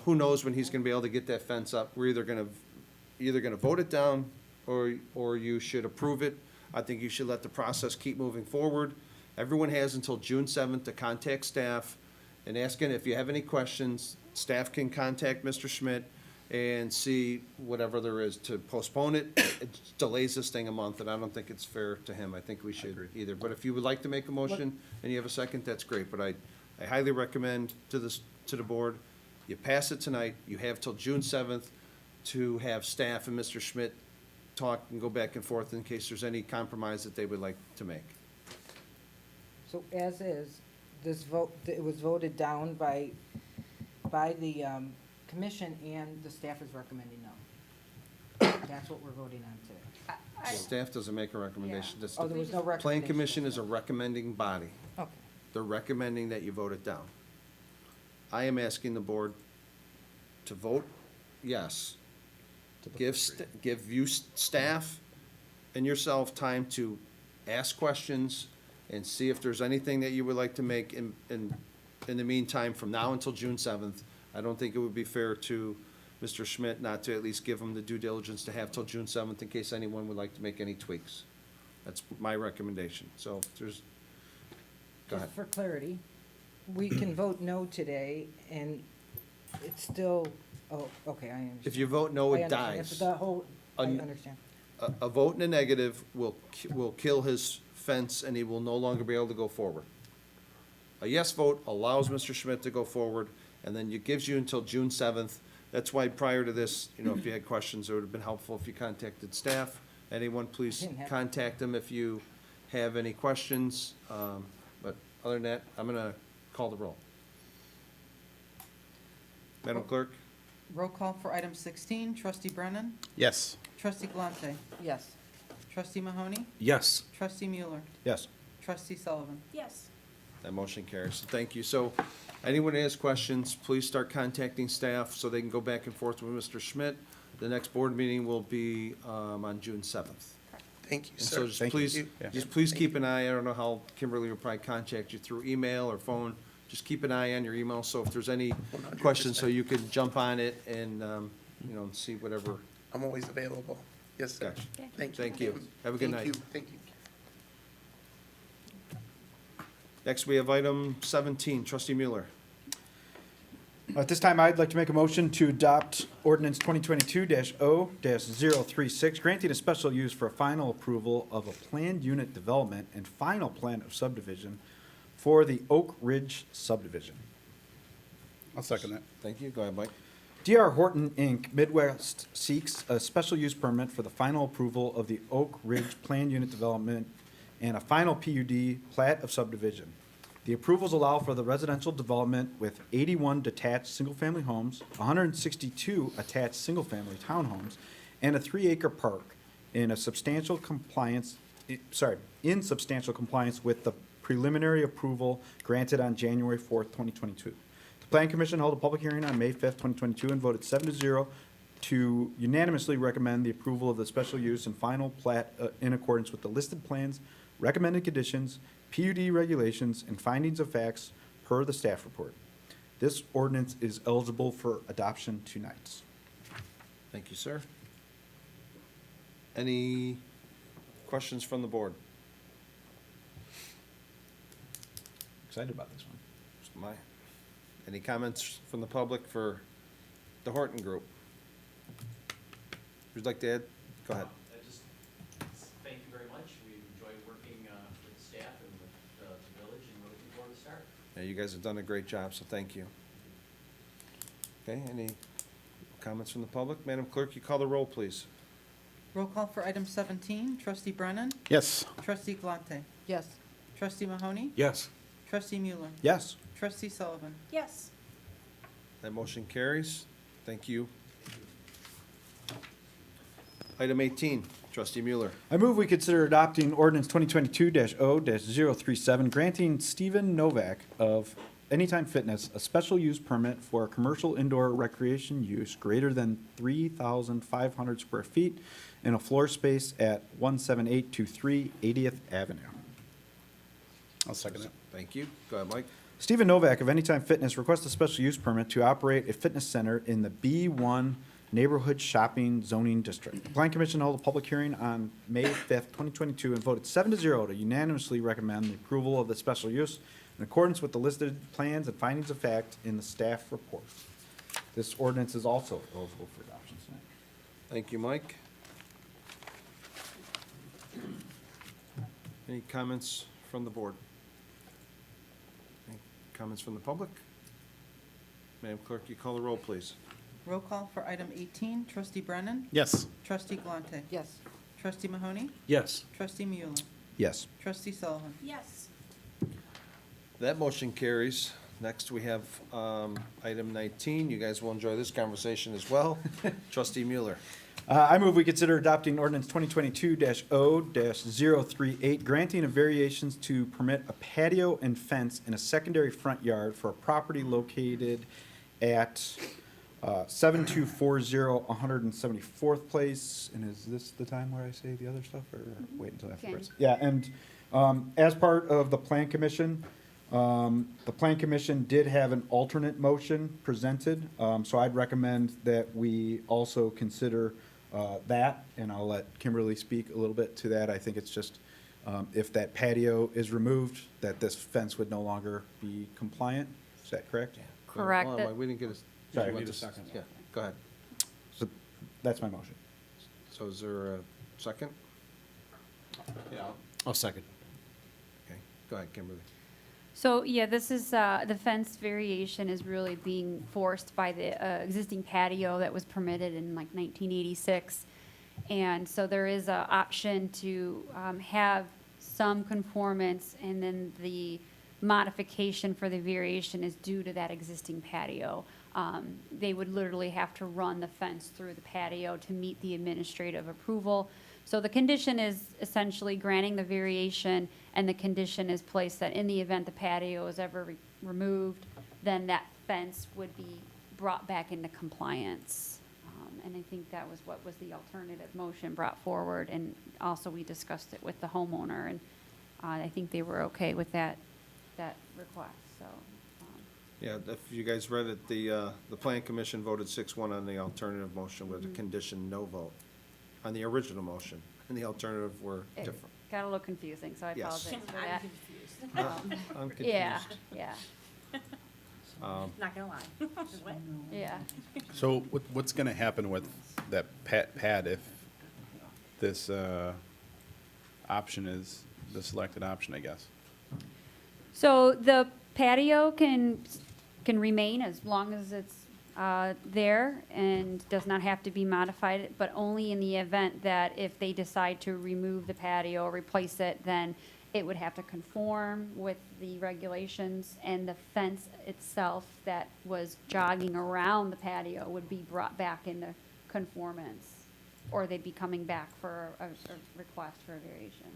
S5: Who knows when he's gonna be able to get that fence up. We're either gonna vote it down, or you should approve it. I think you should let the process keep moving forward. Everyone has until June 7th to contact staff and asking if you have any questions. Staff can contact Mr. Schmidt and see whatever there is to postpone it. It delays this thing a month, and I don't think it's fair to him. I think we should either. But if you would like to make a motion and you have a second, that's great. But I highly recommend to the board, you pass it tonight. You have till June 7th to have staff and Mr. Schmidt talk and go back and forth in case there's any compromise that they would like to make.
S2: So as is, this vote, it was voted down by the commission, and the staff is recommending no. That's what we're voting on today.
S5: Staff doesn't make a recommendation. That's
S2: Oh, there was no
S5: Plan
S2: recommendation.
S5: Commission is a recommending body.
S2: Okay.
S5: They're recommending that you vote it down. I am asking the board to vote yes. Give you staff and yourself time to ask questions and see if there's anything that you would like to make in the meantime, from now until June 7th. I don't think it would be fair to Mr. Schmidt not to at least give him the due diligence to have till June 7th in case anyone would like to make any tweaks. That's my recommendation. So if there's, go ahead.
S2: Just for clarity, we can vote no today, and it's still, oh, okay, I understand.
S5: If you vote no,
S2: I
S5: it
S2: understand.
S5: dies.
S2: If the whole, I
S5: Un-
S2: understand.
S5: A vote in the negative will kill his fence, and he will no longer be able to go forward. A yes vote allows Mr. Schmidt to go forward, and then it gives you until June 7th. That's why prior to this, if you had questions, it would have been helpful if you contacted staff. Anyone, please
S2: Didn't have-
S5: contact them if you have any questions. But other than that, I'm gonna call the roll. Madam Clerk?
S8: Roll call for item 16, trustee Brennan,
S9: Yes.
S8: trustee Galante,
S3: Yes.
S8: trustee Mahoney,
S6: Yes.
S8: trustee Mueller,
S7: Yes.
S8: trustee Sullivan.
S18: Yes.
S5: That motion carries. Thank you. So anyone who has questions, please start contacting staff so they can go back and forth with Mr. Schmidt. The next board meeting will be on June 7th.
S17: Thank you,
S5: And
S17: sir.
S5: so just
S17: Thank
S5: please,
S17: you.
S5: just please keep an eye. I don't know how Kimberly will probably contact you through email or phone. Just keep an eye on your email. So if there's any
S17: 100%.
S5: questions, so you can jump on it and, see whatever.
S17: I'm always available. Yes, sir.
S5: Gotcha.
S17: Thank you.
S5: Thank you. Have a good night.
S17: Thank you.
S5: Next, we have item 17, trustee Mueller.
S7: At this time, I'd like to make a motion to adopt ordinance 2022-0-036, granting a special use for a final approval of a planned unit development and final plan of subdivision for the Oak Ridge subdivision.
S9: I'll second that.
S5: Thank you. Go ahead, Mike.
S7: D.R. Horton, Inc., Midwest seeks a special use permit for the final approval of the Oak Ridge planned unit development and a final PUD plat of subdivision. The approvals allow for the residential development with 81 detached single-family homes, 162 attached single-family townhomes, and a 3-acre park in substantial compliance with the preliminary approval granted on January 4th, 2022. The Plan Commission held a public hearing on May 5th, 2022, and voted 7-0 to unanimously recommend the approval of the special use and final plat in accordance with the listed plans, recommended conditions, PUD regulations, and findings of facts per the staff report. This ordinance is eligible for adoption tonight.
S5: Thank you, sir. Any questions from the board?
S7: Excited about this one.
S5: Any comments from the public for the Horton Group? Who'd like to add? Go ahead.
S20: Thank you very much. We've enjoyed working with the staff and with the village, and we're looking forward to start.
S5: Yeah, you guys have done a great job, so thank you. Okay, any comments from the public? Madam Clerk, you call the roll, please.
S8: Roll call for item 17, trustee Brennan,
S9: Yes.
S8: trustee Galante,
S3: Yes.
S8: trustee Mahoney,
S6: Yes.
S8: trustee Mueller,
S7: Yes.
S8: trustee Sullivan.
S18: Yes.
S5: That motion carries. Thank you. Item 18, trustee Mueller.
S7: I move we consider adopting ordinance 2022-0-037, granting Stephen Novak of Anytime Fitness a special use permit for a commercial indoor recreation use greater than 3,500 square feet in a floor space at 17823 80th Avenue.
S9: I'll second that.
S5: Thank you. Go ahead, Mike.
S7: Stephen Novak of Anytime Fitness requests a special use permit to operate a fitness center in the B1 Neighborhood Shopping Zoning District. The Plan Commission held a public hearing on May 5th, 2022, and voted 7-0 to unanimously recommend the approval of the special use in accordance with the listed plans and findings of fact in the staff report. This ordinance is also eligible for adoption tonight.
S5: Thank you, Mike. Any comments from the board? Any comments from the public? Madam Clerk, you call the roll, please.
S8: Roll call for item 18, trustee Brennan,
S9: Yes.
S8: trustee Galante,
S3: Yes.
S8: trustee Mahoney,
S6: Yes.
S8: trustee Mueller,
S7: Yes.
S8: trustee Sullivan.
S18: Yes.
S5: That motion carries. Next, we have item 19. You guys will enjoy this conversation as well. Trustee Mueller.
S7: I move we consider adopting ordinance 2022-0-038, granting of variations to permit a patio and fence in a secondary front yard for a property located at 7240 174th Place. And is this the time where I say the other stuff, or wait until afterwards? Yeah, and as part of the Plan Commission, the Plan Commission did have an alternate motion presented, so I'd recommend that we also consider that, and I'll let Kimberly speak a little bit to that. I think it's just, if that patio is removed, that this fence would no longer be compliant. Is that correct?
S11: Correct.
S5: Hold on, Mike, we didn't get a.
S7: Sorry.
S5: we
S7: Need
S5: went
S7: a
S5: to-
S19: second.
S5: Yeah, go ahead.
S7: So that's my motion.
S5: So is there a second?
S19: Yeah.
S6: I'll second.
S5: Okay, go ahead, Kimberly.
S16: So, yeah, this is, the fence variation is really being forced by the existing patio that was permitted in like 1986. And so there is an option to have some conformance, and then the modification for the variation is due to that existing patio. They would literally have to run the fence through the patio to meet the administrative approval. So the condition is essentially granting the variation, and the condition is placed that in the event the patio is ever removed, then that fence would be brought back into compliance. And I think that was what was the alternative motion brought forward, and also we discussed it with the homeowner, and I think they were okay with that request, so.
S5: Yeah, if you guys read it, the plan commission voted 6-1 on the alternative motion with a condition no vote on the original motion, and the alternative were
S16: It
S5: different.
S16: got a little confusing, so I
S5: Yes.
S16: apologize for
S18: I'm
S16: that.
S18: confused.
S5: I'm confused.
S16: Yeah, yeah,
S18: Not gonna lie. What?
S16: yeah.
S9: So what's going to happen with that pad if this option is the selected option, I guess?
S16: So the patio can remain as long as it's there and does not have to be modified, but only in the event that if they decide to remove the patio or replace it, then it would have to conform with the regulations, and the fence itself that was jogging around the patio would be brought back into conformance, or they'd be coming back for a request for a variation.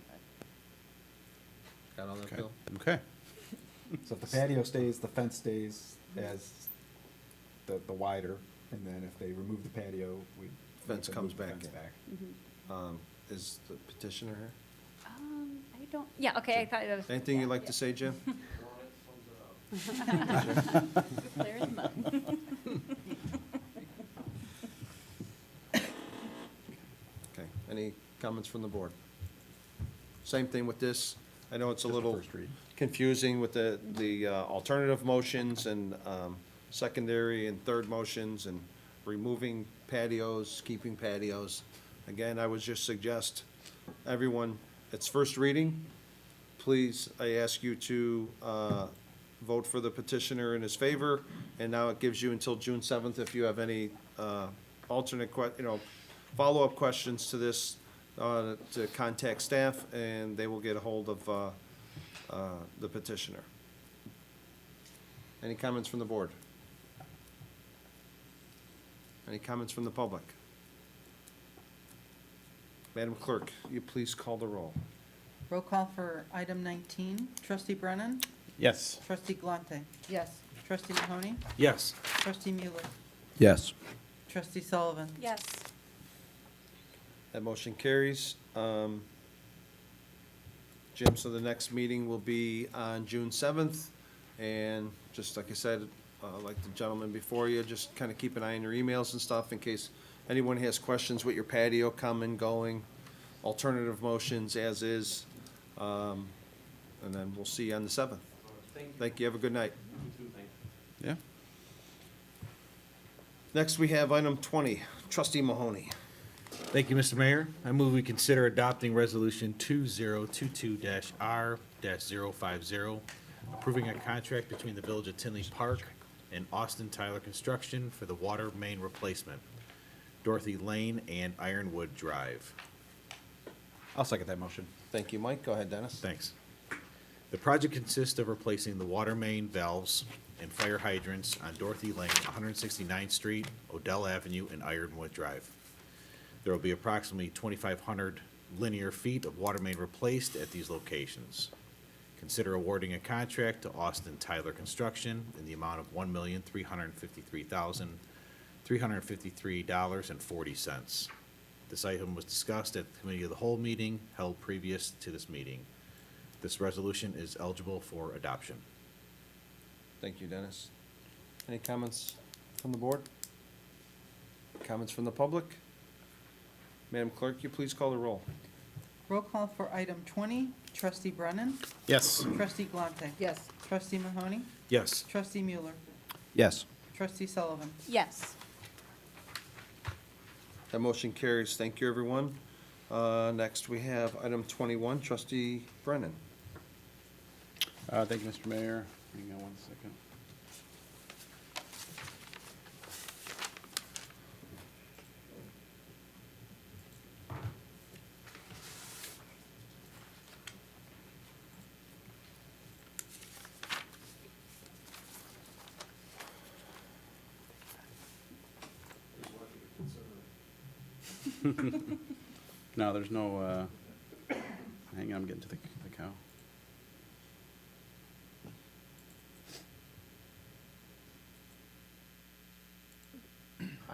S5: Got all that,
S9: Okay.
S5: Bill?
S9: Okay.
S7: So if the patio stays, the fence stays as the wider, and then if they remove the patio,
S5: Fence comes back
S7: fence
S5: in.
S7: back.
S5: Is the petitioner here?
S16: I don't, yeah, okay, I thought it was.
S5: Anything you'd like to say, Jim?
S18: Clear as mud.
S5: Okay, any comments from the board? Same thing with this. I know it's a little confusing with the alternative motions and secondary and third motions and removing patios, keeping patios. Again, I would just suggest everyone, it's first reading. Please, I ask you to vote for the petitioner in his favor, and now it gives you until June 7th if you have any alternate, follow-up questions to this, to contact staff, and they will get a hold of the petitioner. Any comments from the board? Any comments from the public? Madam Clerk, you please call the roll.
S8: Roll call for item 19. Trustee Brennan?
S9: Yes.
S8: Trustee Galante?
S16: Yes.
S8: Trustee Mahoney?
S6: Yes.
S8: Trustee Mueller?
S19: Yes.
S8: Trustee Sullivan?
S18: Yes.
S5: That motion carries. Jim, so the next meeting will be on June 7th, and just like I said, like the gentleman before you, just kind of keep an eye on your emails and stuff in case anyone has questions with your patio coming, going, alternative motions as is, and then we'll see you on the 7th. Thank you, have a good night.
S9: Yeah.
S5: Next, we have item 20, Trustee Mahoney.
S6: Thank you, Mr. Mayor. I move we consider adopting Resolution 2022-R-050, approving a contract between the Village of Tinley Park and Austin Tyler Construction for the water main replacement, Dorothy Lane and Ironwood Drive.
S7: I'll second that motion.
S5: Thank you, Mike. Go ahead, Dennis.
S6: Thanks. The project consists of replacing the water main valves and fire hydrants on Dorothy Lane, 169th Street, Odell Avenue, and Ironwood Drive. There will be approximately 2,500 linear feet of water main replaced at these locations. Consider awarding a contract to Austin Tyler Construction in the amount of $1,353,353.40. This item was discussed at the Committee of the Whole meeting held previous to this meeting. This resolution is eligible for adoption.
S5: Thank you, Dennis. Any comments from the board? Comments from the public? Madam Clerk, you please call the roll.
S8: Roll call for item 20. Trustee Brennan?
S9: Yes.
S8: Trustee Galante?
S16: Yes.
S8: Trustee Mahoney?
S6: Yes.
S8: Trustee Mueller?
S7: Yes.
S8: Trustee Sullivan?
S18: Yes.
S5: That motion carries. Thank you, everyone. Next, we have item 21, Trustee Brennan.
S9: Thank you, Mr. Mayor. Hang on one second. No, there's no, hang on, I'm getting to the cow.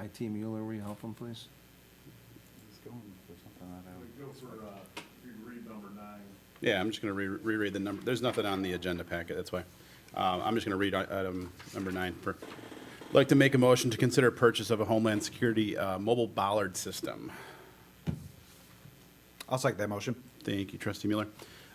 S5: IT Mueller, will you help him, please?
S19: Go for, read number 9.
S9: Yeah, I'm just going to reread the number. There's nothing on the agenda packet, that's why. I'm just going to read item number 9. I'd like to make a motion to consider purchase of a Homeland Security mobile bollard system.
S7: I'll second that motion.
S9: Thank you, Trustee Mueller.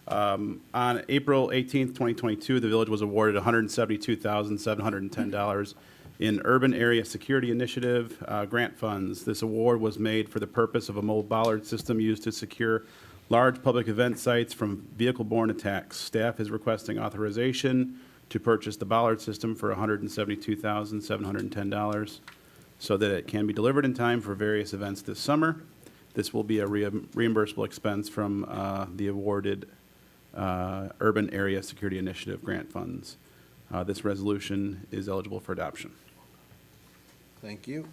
S9: On April 18th, 2022, the village was awarded $172,710 in Urban Area Security Initiative grant funds. This award was made for the purpose of a mobile bollard system used to secure large public event sites from vehicle-borne attacks. Staff is requesting authorization to purchase the bollard system for $172,710 so that it can be delivered in time for various events this summer. This will be a reimbursable expense from the awarded Urban Area Security Initiative grant funds. This resolution is eligible for adoption.
S5: Thank you.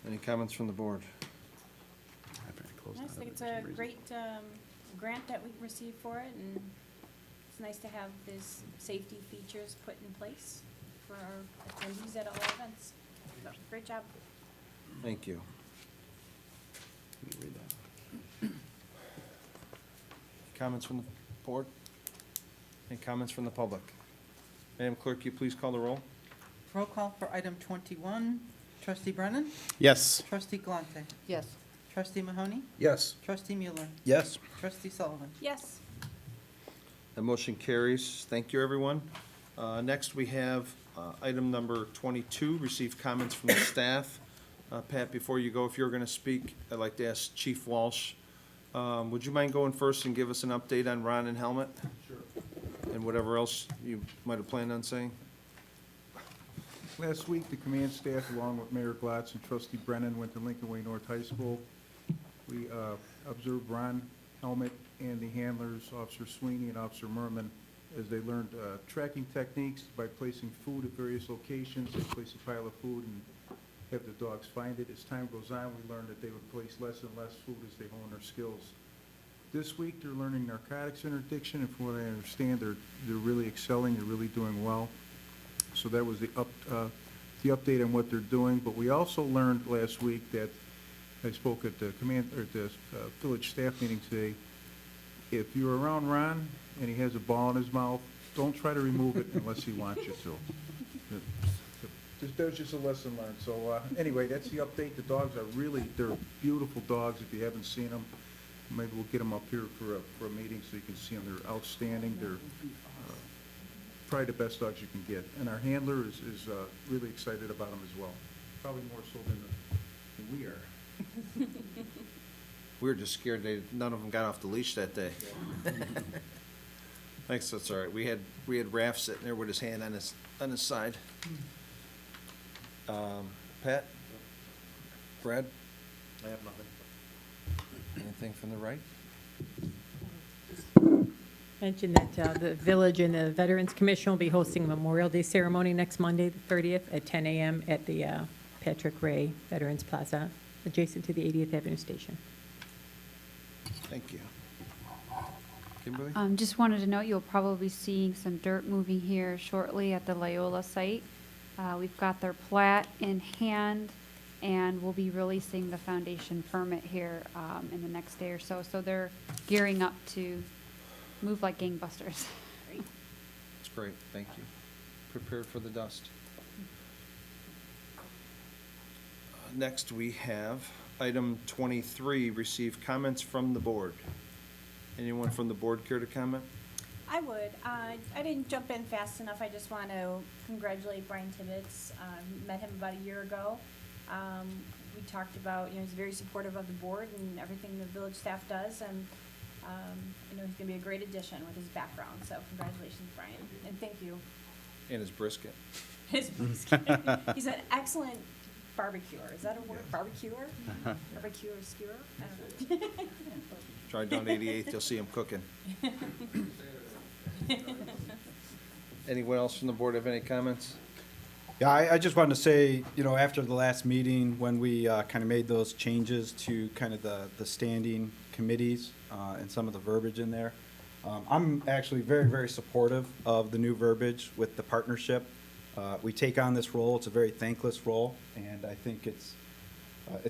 S5: Any comments from the board?
S18: I just think it's a great grant that we received for it, and it's nice to have these safety features put in place for our attendees at all events. So, great job.
S5: Thank you.
S9: Let me read that.
S5: Comments from the board? Any comments from the public? Madam Clerk, you please call the roll?
S8: Roll call for item 21. Trustee Brennan?
S9: Yes.
S8: Trustee Galante?
S3: Yes.
S8: Trustee Mahoney?
S7: Yes.
S8: Trustee Mueller?
S7: Yes.
S8: Trustee Sullivan?
S18: Yes.
S5: The motion carries. Thank you, everyone. Next, we have item number 22, receive comments from the staff. Pat, before you go, if you're going to speak, I'd like to ask Chief Walsh, would you mind going first and give us an update on Ron and Helmet?
S15: Sure.
S5: And whatever else you might have planned on saying?
S15: Last week, the command staff, along with Mayor Glatz and Trustee Brennan, went to Lincoln Way North High School. We observed Ron Helmet and the handlers, Officer Sweeney and Officer Merman, as they learned tracking techniques by placing food at various locations. They place a pile of food and have the dogs find it. As time goes on, we learned that they would place less and less food as they hone their skills. This week, they're learning narcotics interdiction, and from what I understand, they're really excelling, they're really doing well. So that was the update on what they're doing. But we also learned last week that I spoke at the village staff meeting today. If you're around Ron and he has a ball in his mouth, don't try to remove it unless he wants you to. There's just a lesson learned. So anyway, that's the update. The dogs are they're beautiful dogs. If you haven't seen them, maybe we'll get them up here for a meeting so you can see them. They're outstanding. They're probably the best dogs you can get. And our handler is really excited about them as well. Probably more so than we are.
S5: We were just scared none of them got off the leash that day. Thanks, that's all right. We had Raph sitting there with his hand on his side. Pat? Brad?
S7: I have nothing.
S5: Anything from the right?
S21: Mention that the village and the Veterans Commission will be hosting a Memorial Day ceremony next Monday, the 30th, at 10 a.m. at the Patrick Ray Veterans Plaza, adjacent to the 80th Avenue Station.
S5: Thank you. Kimberly?
S16: Just wanted to note you'll probably be seeing some dirt moving here shortly at the Loyola site. We've got their plat in hand, and we'll be releasing the foundation permit here in the next day or so. So they're gearing up to move like gangbusters.
S5: That's great, thank you. Prepared for the dust. Next, we have item 23, receive comments from the board. Anyone from the board care to comment?
S18: I would. I didn't jump in fast enough. I just want to congratulate Brian Tibbetts. Met him about a year ago. We talked about, he's very supportive of the board and everything the village staff does, and he's going to be a great addition with his background. So congratulations, Brian, and thank you.
S5: And his brisket.
S18: His brisket. He's an excellent barbecuer. Is that a word? Barbecuer? Barbecuer, skewer? I don't know.
S5: Try down 88th, you'll see him cooking. Anyone else from the board have any comments?
S7: Yeah, I just wanted to say, after the last meeting, when we kind of made those changes to kind of the standing committees and some of the verbiage in there, I'm actually very, very supportive of the new verbiage with the partnership. We take on this role. It's a very thankless role, and I think it's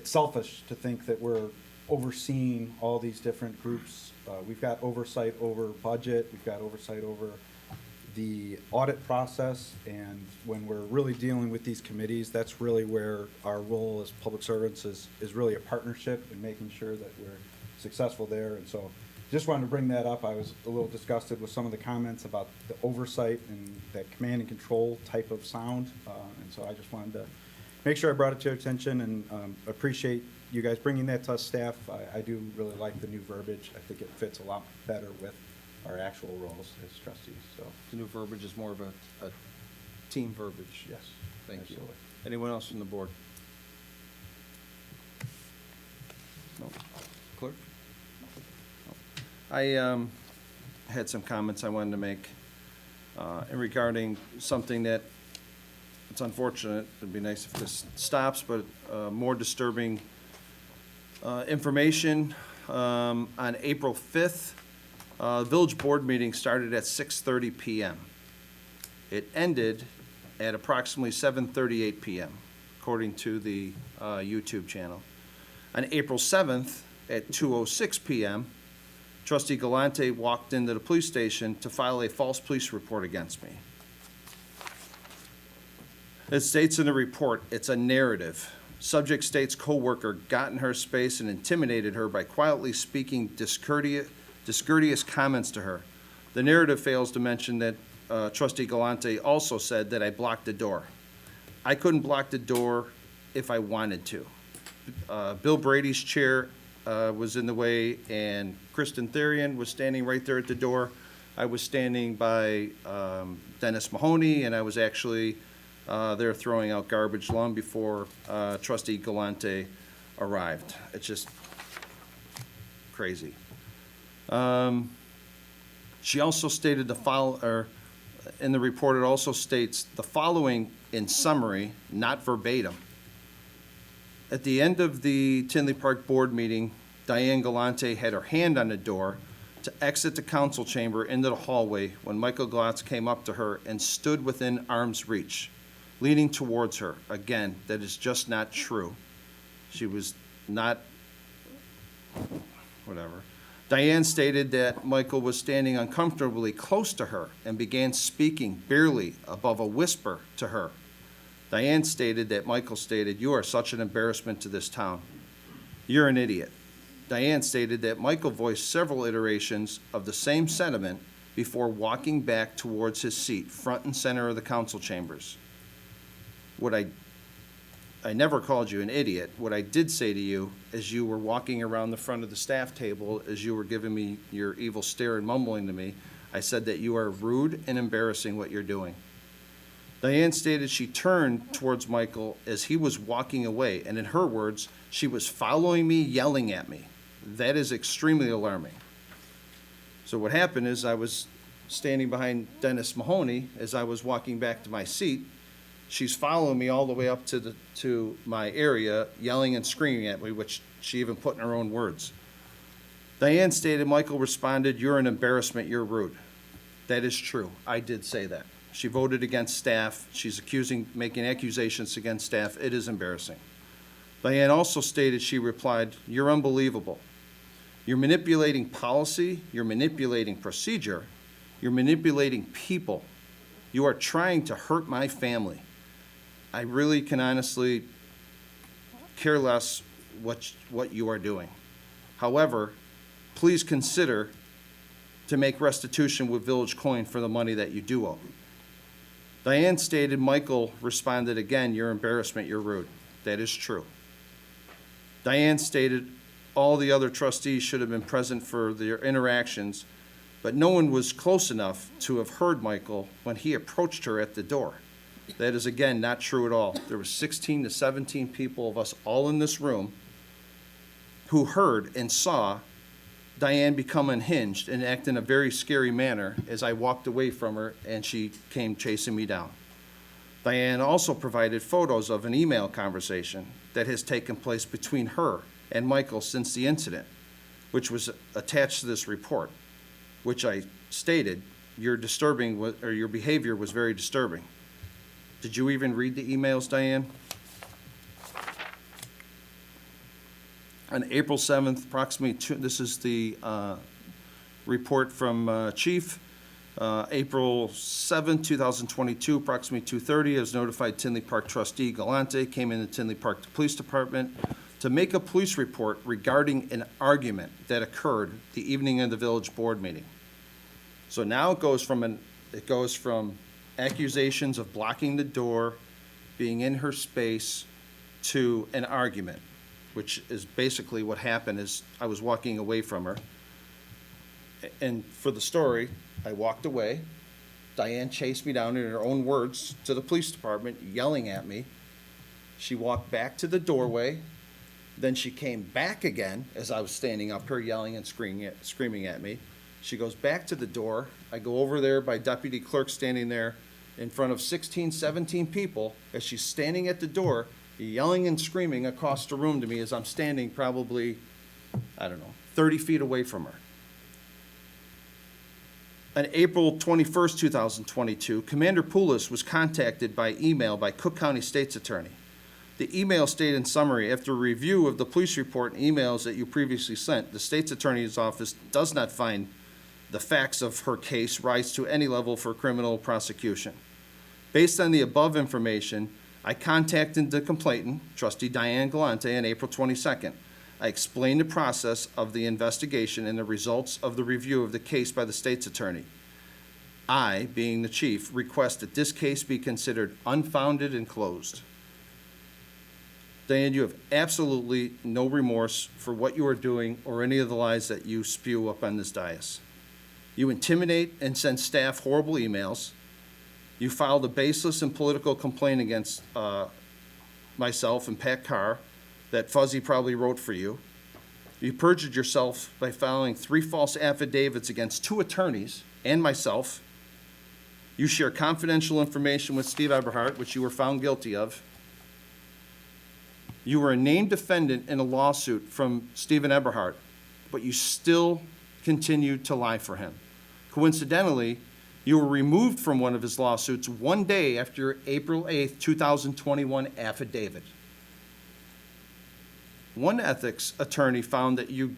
S7: selfish to think that we're overseeing all these different groups. We've got oversight over budget. We've got oversight over the audit process, and when we're really dealing with these committees, that's really where our role as public servants is really a partnership and making sure that we're successful there. And so just wanted to bring that up. I was a little disgusted with some of the comments about the oversight and that command and control type of sound. And so I just wanted to make sure I brought it to your attention, and appreciate you guys bringing that to us, staff. I do really like the new verbiage. I think it fits a lot better with our actual roles as trustees, so.
S5: The new verbiage is more of a team verbiage.
S7: Yes.
S5: Thank you.
S7: Absolutely.
S5: Anyone else from the board? No. Clerk? No. I had some comments I wanted to make regarding something that, it's unfortunate, it'd be nice if this stops, but more disturbing information. On April 5th, village board meeting started at 6:30 p.m. It ended at approximately 7:38 p.m., according to the YouTube channel. On April 7th, at 2:06 p.m., Trustee Galante walked into the police station to file a false police report against me. It states in the report, it's a narrative. Subject state's co-worker got in her space and intimidated her by quietly speaking discourteous comments to her. The narrative fails to mention that Trustee Galante also said that I blocked the door. I couldn't block the door if I wanted to. Bill Brady's chair was in the way, and Kristen Therian was standing right there at the door. I was standing by Dennis Mahoney, and I was actually there throwing out garbage long before Trustee Galante arrived. It's just crazy. She also stated in the report, it also states the following in summary, not verbatim. At the end of the Tinley Park board meeting, Diane Galante had her hand on the door to exit the council chamber into the hallway when Michael Glotz came up to her and stood within arm's reach, leaning towards her. Again, that is just not true. She was not, whatever. Diane stated that Michael was standing uncomfortably close to her and began speaking barely above a whisper to her. Diane stated that Michael stated, "You are such an embarrassment to this town. You're an idiot." Diane stated that Michael voiced several iterations of the same sentiment before walking back towards his seat, front and center of the council chambers. What I never called you an idiot. What I did say to you as you were walking around the front of the staff table, as you were giving me your evil stare and mumbling to me, I said that you are rude and embarrassing what you're doing. Diane stated she turned towards Michael as he was walking away, and in her words, she was following me, yelling at me. That is extremely alarming. So what happened is I was standing behind Dennis Mahoney as I was walking back to my seat. She's following me all the way up to my area, yelling and screaming at me, which she even put in her own words. Diane stated Michael responded, "You're an embarrassment, you're rude." That is true. I did say that. She voted against staff. She's making accusations against staff. It is embarrassing. Diane also stated, she replied, "You're unbelievable. You're manipulating policy. You're manipulating procedure. You're manipulating people. You are trying to hurt my family. I really can honestly care less what you are doing. However, please consider to make restitution with village coin for the money that you do owe." Diane stated Michael responded again, "You're embarrassment, you're rude." That is true. Diane stated all the other trustees should have been present for their interactions, but no one was close enough to have heard Michael when he approached her at the door. That is, again, not true at all. There were 16 to 17 people of us all in this room who heard and saw Diane become unhinged and act in a very scary manner as I walked away from her and she came chasing me down. Diane also provided photos of an email conversation that has taken place between her and Michael since the incident, which was attached to this report, which I stated your behavior was very disturbing. Did you even read the emails, Diane? On April 7th, approximately this is the report from Chief. April 7th, 2022, approximately 2:30, I was notified Tinley Park trustee Galante came into Tinley Park Police Department to make a police report regarding an argument that occurred the evening of the village board meeting. So now it goes from accusations of blocking the door, being in her space, to an argument, which is basically what happened is I was walking away from her. And for the story, I walked away. Diane chased me down, in her own words, to the police department, yelling at me. She walked back to the doorway. Then she came back again as I was standing up here, yelling and screaming at me. She goes back to the door. I go over there by Deputy Clerk standing there in front of 16, 17 people as she's standing at the door, yelling and screaming across the room to me as I'm standing probably, 30 feet away from her. On April 21st, 2022, Commander Poulos was contacted by email by Cook County State's Attorney. The email stated in summary, after review of the police report and emails that you previously sent, the State's Attorney's Office does not find the facts of her case rise to any level for criminal prosecution. Based on the above information, I contacted the complainant, Trustee Diane Galante, on April 22nd. I explained the process of the investigation and the results of the review of the case by the State's Attorney. I, being the chief, request that this case be considered unfounded and closed. Diane, you have absolutely no remorse for what you are doing or any of the lies that you spew up on this dais. You intimidate and send staff horrible emails. You filed a baseless and political complaint against myself and Pat Carr that Fuzzy probably wrote for you. You perjured yourself by filing 3 false affidavits against 2 attorneys and myself. You share confidential information with Steve Eberhardt, which you were found guilty of. You were a named defendant in a lawsuit from Stephen Eberhardt, but you still continued to lie for him. Coincidentally, you were removed from one of his lawsuits 1 day after your April 8th, 2021 affidavit. One ethics attorney found you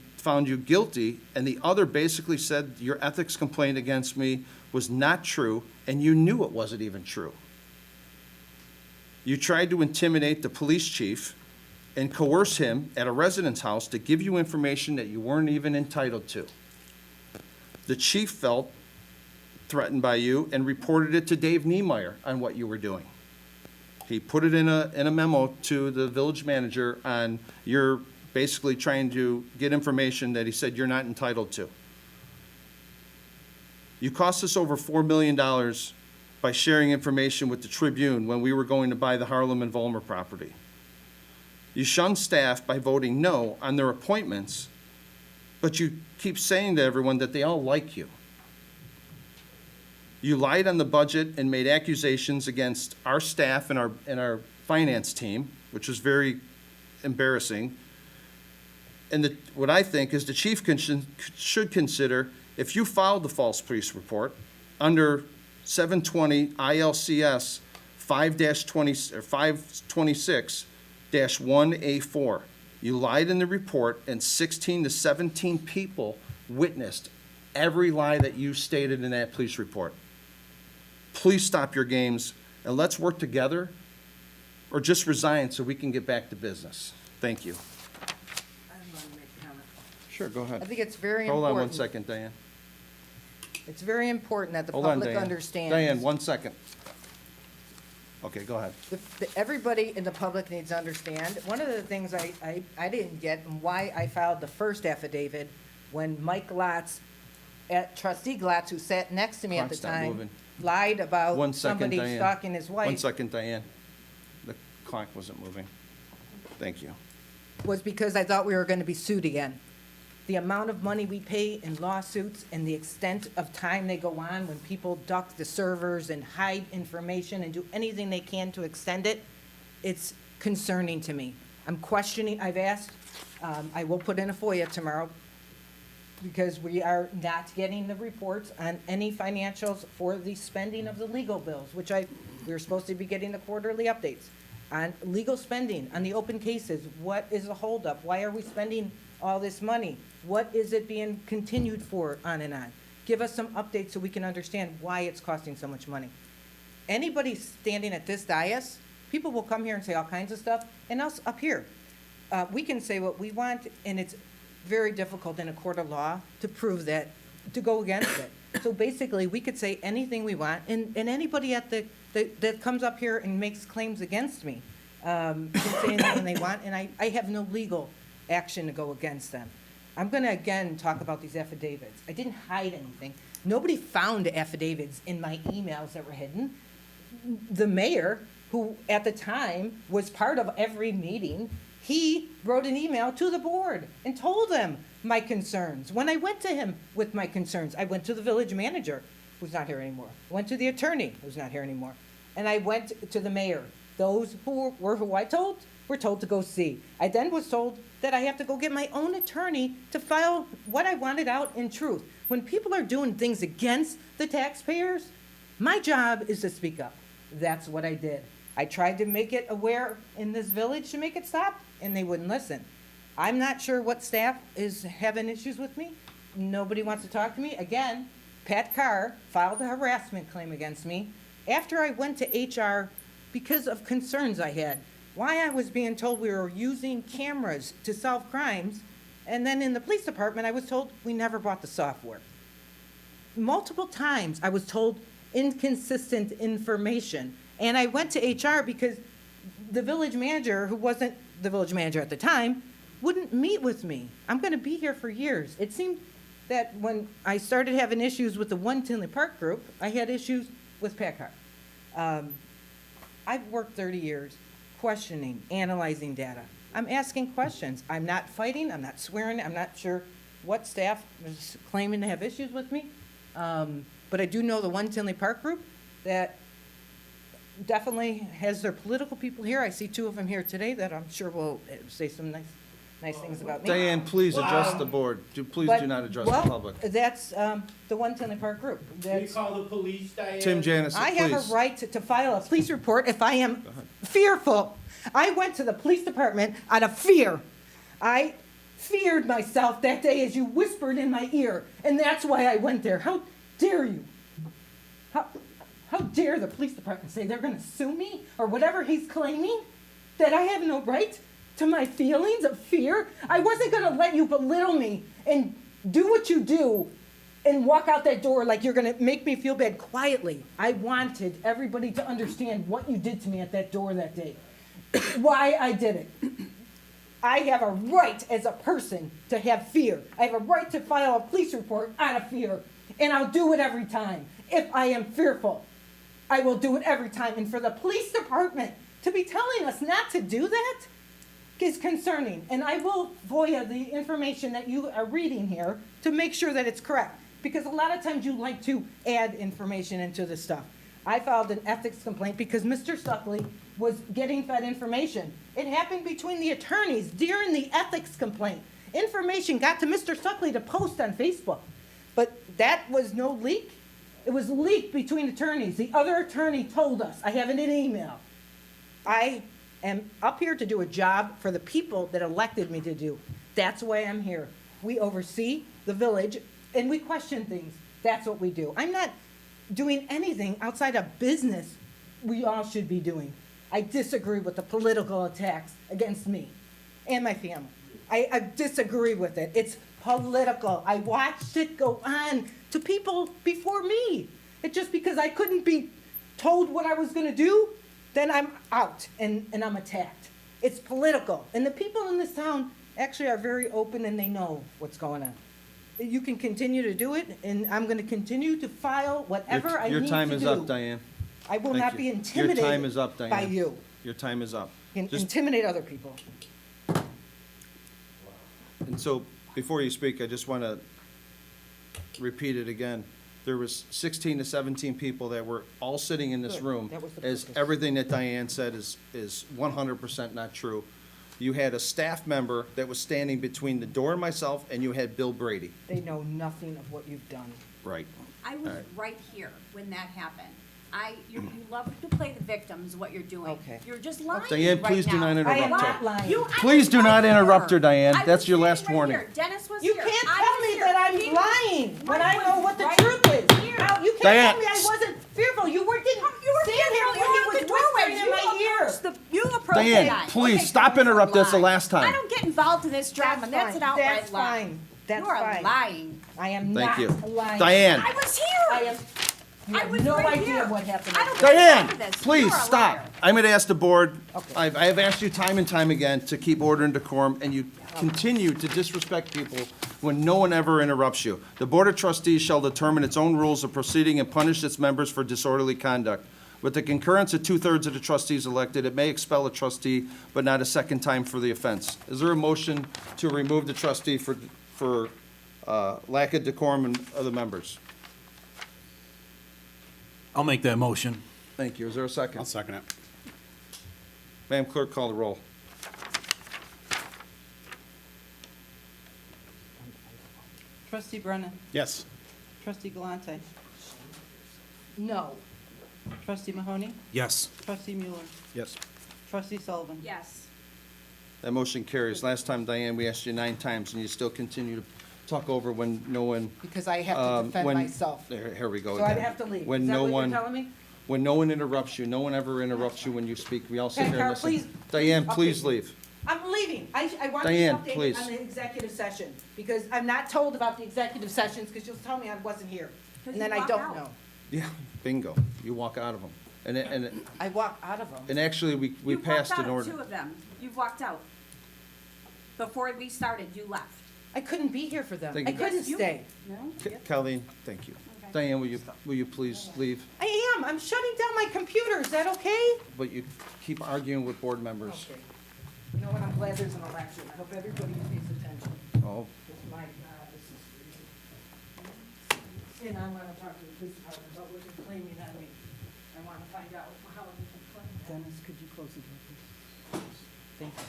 S5: guilty, and the other basically said your ethics complaint against me was not true, and you knew it wasn't even true. You tried to intimidate the police chief and coerce him at a residence house to give you information that you weren't even entitled to. The chief felt threatened by you and reported it to Dave Niemeyer on what you were doing. He put it in a memo to the village manager on you're basically trying to get information that he said you're not entitled to. You cost us over $4 million by sharing information with the Tribune when we were going to buy the Harlem and Vollmer property. You shunned staff by voting no on their appointments, but you keep saying to everyone that they all like you. You lied on the budget and made accusations against our staff and our finance team, which was very embarrassing. And what I think is the chief should consider, if you filed the false police report under 720 ILCS 526-1A4, you lied in the report and 16 to 17 people witnessed every lie that you stated in that police report. Please stop your games and let's work together, or just resign so we can get back to business. Thank you.
S1: I want to make a comment.
S5: Sure, go ahead.
S1: I think it's very
S5: Hold
S1: important.
S5: on 1 second, Diane.
S1: It's very important that the
S5: Hold on,
S1: public
S5: Diane.
S1: understands.
S5: Diane, 1 second. Okay, go ahead.
S1: Everybody in the public needs to understand. One of the things I didn't get and why I filed the first affidavit when Mike Glatz, Trustee Glatz, who sat next to me at the
S5: Clock's not
S1: time,
S5: moving.
S1: lied about
S5: 1 second,
S1: somebody
S5: Diane.
S1: stalking his wife.
S5: 1 second, Diane. The clock wasn't moving. Thank you.
S1: Was because I thought we were going to be sued again. the amount of money we pay in lawsuits and the extent of time they go on when people duck the servers and hide information and do anything they can to extend it, it's concerning to me. I'm questioning, I've asked, I will put in a FOIA tomorrow, because we are not getting the reports on any financials for the spending of the legal bills, which we were supposed to be getting the quarterly updates. On legal spending, on the open cases, what is the holdup? Why are we spending all this money? What is it being continued for, on and on? Give us some updates so we can understand why it's costing so much money. Anybody standing at this dais, people will come here and say all kinds of stuff, and us up here. We can say what we want, and it's very difficult in a court of law to prove that, to go against it. So basically, we could say anything we want, and anybody that comes up here and makes claims against me can say anything they want, and I have no legal action to go against them. I'm going to, again, talk about these affidavits. I didn't hide anything. Nobody found affidavits in my emails that were hidden. The mayor, who at the time was part of every meeting, he wrote an email to the board and told them my concerns. When I went to him with my concerns, I went to the village manager, who's not here anymore. Went to the attorney, who's not here anymore. And I went to the mayor. Those who I told were told to go see. I then was told that I have to go get my own attorney to file what I wanted out in truth. When people are doing things against the taxpayers, my job is to speak up. That's what I did. I tried to make it aware in this village to make it stop, and they wouldn't listen. I'm not sure what staff is having issues with me. Nobody wants to talk to me. Again, Pat Carr filed a harassment claim against me after I went to HR because of concerns I had. Why I was being told we were using cameras to solve crimes, and then in the police department I was told we never bought the software. Multiple times I was told inconsistent information, and I went to HR because the village manager, who wasn't the village manager at the time, wouldn't meet with me. I'm going to be here for years. It seemed that when I started having issues with the One Tinley Park group, I had issues with Pat Carr. I've worked 30 years questioning, analyzing data. I'm asking questions. I'm not fighting. I'm not swearing. I'm not sure what staff is claiming to have issues with me. But I do know the One Tinley Park group that definitely has their political people here. I see two of them here today that I'm sure will say some nice things about me.
S5: Diane, please address the board. Please do not address the public.
S1: That's the One Tinley Park group.
S2: Can you call the police, Diane?
S5: Tim Janis, please.
S1: I have a right to file a police report if I am fearful. I went to the police department out of fear. I feared myself that day as you whispered in my ear, and that's why I went there. How dare you? How dare the police department say they're going to sue me or whatever he's claiming? That I have no right to my feelings of fear? I wasn't going to let you belittle me and do what you do and walk out that door like you're going to make me feel bad quietly. I wanted everybody to understand what you did to me at that door that day, why I did it. I have a right as a person to have fear. I have a right to file a police report out of fear, and I'll do it every time. If I am fearful, I will do it every time. And for the police department to be telling us not to do that is concerning. And I will FOIA the information that you are reading here to make sure that it's correct. Because a lot of times you like to add information into the stuff. I filed an ethics complaint because Mr. Suckley was getting fed information. It happened between the attorneys during the ethics complaint. Information got to Mr. Suckley to post on Facebook. But that was no leak. It was leaked between attorneys. The other attorney told us. I have it in email. I am up here to do a job for the people that elected me to do. That's why I'm here. We oversee the village, and we question things. That's what we do. I'm not doing anything outside of business we all should be doing. I disagree with the political attacks against me and my family. I disagree with it. It's political. I watched it go on to people before me. It's just because I couldn't be told what I was going to do, then I'm out and I'm attacked. It's political. And the people in this town actually are very open and they know what's going on. You can continue to do it, and I'm going to continue to file whatever I need to do.
S5: Your time is up, Diane.
S1: I will
S5: Thank
S1: not
S5: you.
S1: be intimidated
S5: Your time is up, Diane.
S1: by you.
S5: Your time is up.
S1: Intimidate other people.
S5: And so, before you speak, I just want to repeat it again. There was 16 to 17 people that were all sitting in this
S1: Good.
S5: room.
S1: That was the
S5: As
S1: purpose.
S5: everything that Diane said is 100% not true. You had a staff member that was standing between the door and myself, and you had Bill Brady.
S1: They know nothing of what you've done.
S5: Right.
S12: I was
S5: All right.
S12: right here when that happened. You love to play the victims, what you're doing.
S1: Okay.
S12: You're just lying
S5: Diane,
S12: right
S5: please do
S12: now.
S5: not interrupt
S1: I am
S5: her.
S1: not lying.
S12: I
S5: Please
S12: was
S5: do not
S12: right
S5: interrupt her,
S12: here.
S5: Diane.
S12: I
S5: That's
S12: was
S5: your
S12: standing
S5: last
S12: right
S5: warning.
S12: here. Dennis was
S1: You
S12: here.
S1: can't
S12: I
S1: tell
S12: was
S1: me
S12: here.
S1: that I'm
S12: He-
S1: lying when I
S12: Mike
S1: know
S12: was
S1: what the
S12: right
S1: truth is.
S12: here.
S1: Now, you can't
S5: Diane.
S1: tell me I wasn't fearful. You didn't stand here
S12: You
S1: when he
S12: were
S1: was
S12: the doorway.
S1: whispering in my ear.
S12: You approached the
S5: Diane,
S12: guy.
S5: please,
S12: Okay,
S5: stop
S12: Dennis,
S5: interrupt us the
S12: lie.
S5: last time.
S12: I don't get involved in this drama. That's an outright
S1: That's
S12: lie.
S1: fine. That's
S12: You're
S1: fine.
S12: lying.
S1: I am
S5: Thank
S1: not
S5: you.
S1: lying.
S5: Diane.
S12: I was here.
S1: I am, you
S12: I
S1: have
S12: was
S1: no
S12: right
S1: idea
S12: here.
S1: what happened.
S12: I don't
S5: Diane,
S12: remember this.
S5: please
S12: You're a
S5: stop.
S12: liar.
S5: I'm going to ask the board,
S1: Okay.
S5: I have asked you time and time again to keep order and decorum, and you continue to disrespect people when no one ever interrupts you. The Board of Trustees shall determine its own rules of proceeding and punish its members for disorderly conduct. With the concurrence of 2/3 of the trustees elected, it may expel a trustee, but not a second time for the offense. Is there a motion to remove the trustee for lack of decorum and other members?
S6: I'll make that motion.
S5: Thank you. Is there a second?
S9: I'll second it.
S5: Madam Clerk, call the roll.
S3: Trustee Brennan.
S9: Yes.
S3: Trustee Galante.
S1: No.
S3: Trustee Mahoney.
S6: Yes.
S3: Trustee Mueller.
S6: Yes.
S3: Trustee Sullivan.
S12: Yes.
S5: That motion carries. Last time, Diane, we asked you 9 times, and you still continue to talk over when no one.
S1: Because I have to defend
S5: when-
S1: myself.
S5: Here we go
S1: So I
S5: again.
S1: have to leave.
S5: When
S1: Is that
S5: no
S1: what you're
S5: one,
S1: telling me?
S5: when no one interrupts you, no one ever interrupts you when you speak. We all sit
S1: Okay,
S5: here and
S1: Carol,
S5: listen.
S1: please.
S5: Diane,
S1: Okay.
S5: please leave.
S1: I'm leaving. I want
S5: Diane,
S1: you to update
S5: please.
S1: on the executive session, because I'm not told about the executive sessions, because you'll tell me I wasn't here. And then I don't know.
S5: Yeah, bingo. You walk out of them. And
S1: I walk out of them.
S5: and actually, we
S12: You've
S5: passed
S12: walked
S5: an
S12: out of
S5: order.
S12: 2 of them. You've walked out. Before we started, you left.
S1: I couldn't be here for them.
S5: Thank
S1: I
S5: you.
S1: couldn't
S12: Yes, you-
S1: stay.
S12: No?
S5: Colleen, thank you. Diane, will you please leave?
S1: I am. I'm shutting down my computer. Is that okay?
S5: But you keep arguing with board members.
S1: Okay. You know what? I'm glad there's an election. I hope everybody pays attention.
S5: Oh,
S1: Because my God, this is crazy. And I want to talk to the police department about what they're claiming on me. I want to find out how they can claim that.
S3: Dennis, could you close the door, please? Thank you.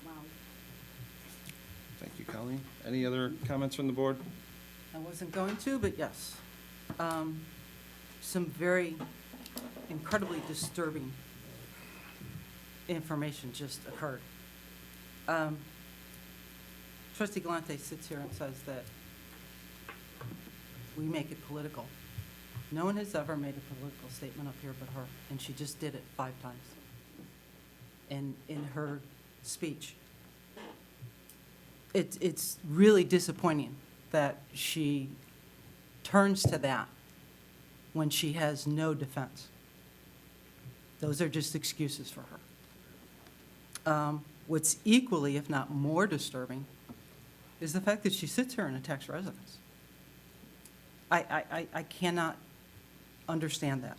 S12: Wow.
S5: thank you, Colleen. Any other comments from the board?
S3: I wasn't going to, but yes. Some very incredibly disturbing information just occurred. Trustee Galante sits here and says that we make it political. No one has ever made a political statement up here but her, and she just did it 5 times in her speech. It's really disappointing that she turns to that when she has no defense. Those are just excuses for her. What's equally, if not more disturbing, is the fact that she sits here and attacks residents. I cannot understand that.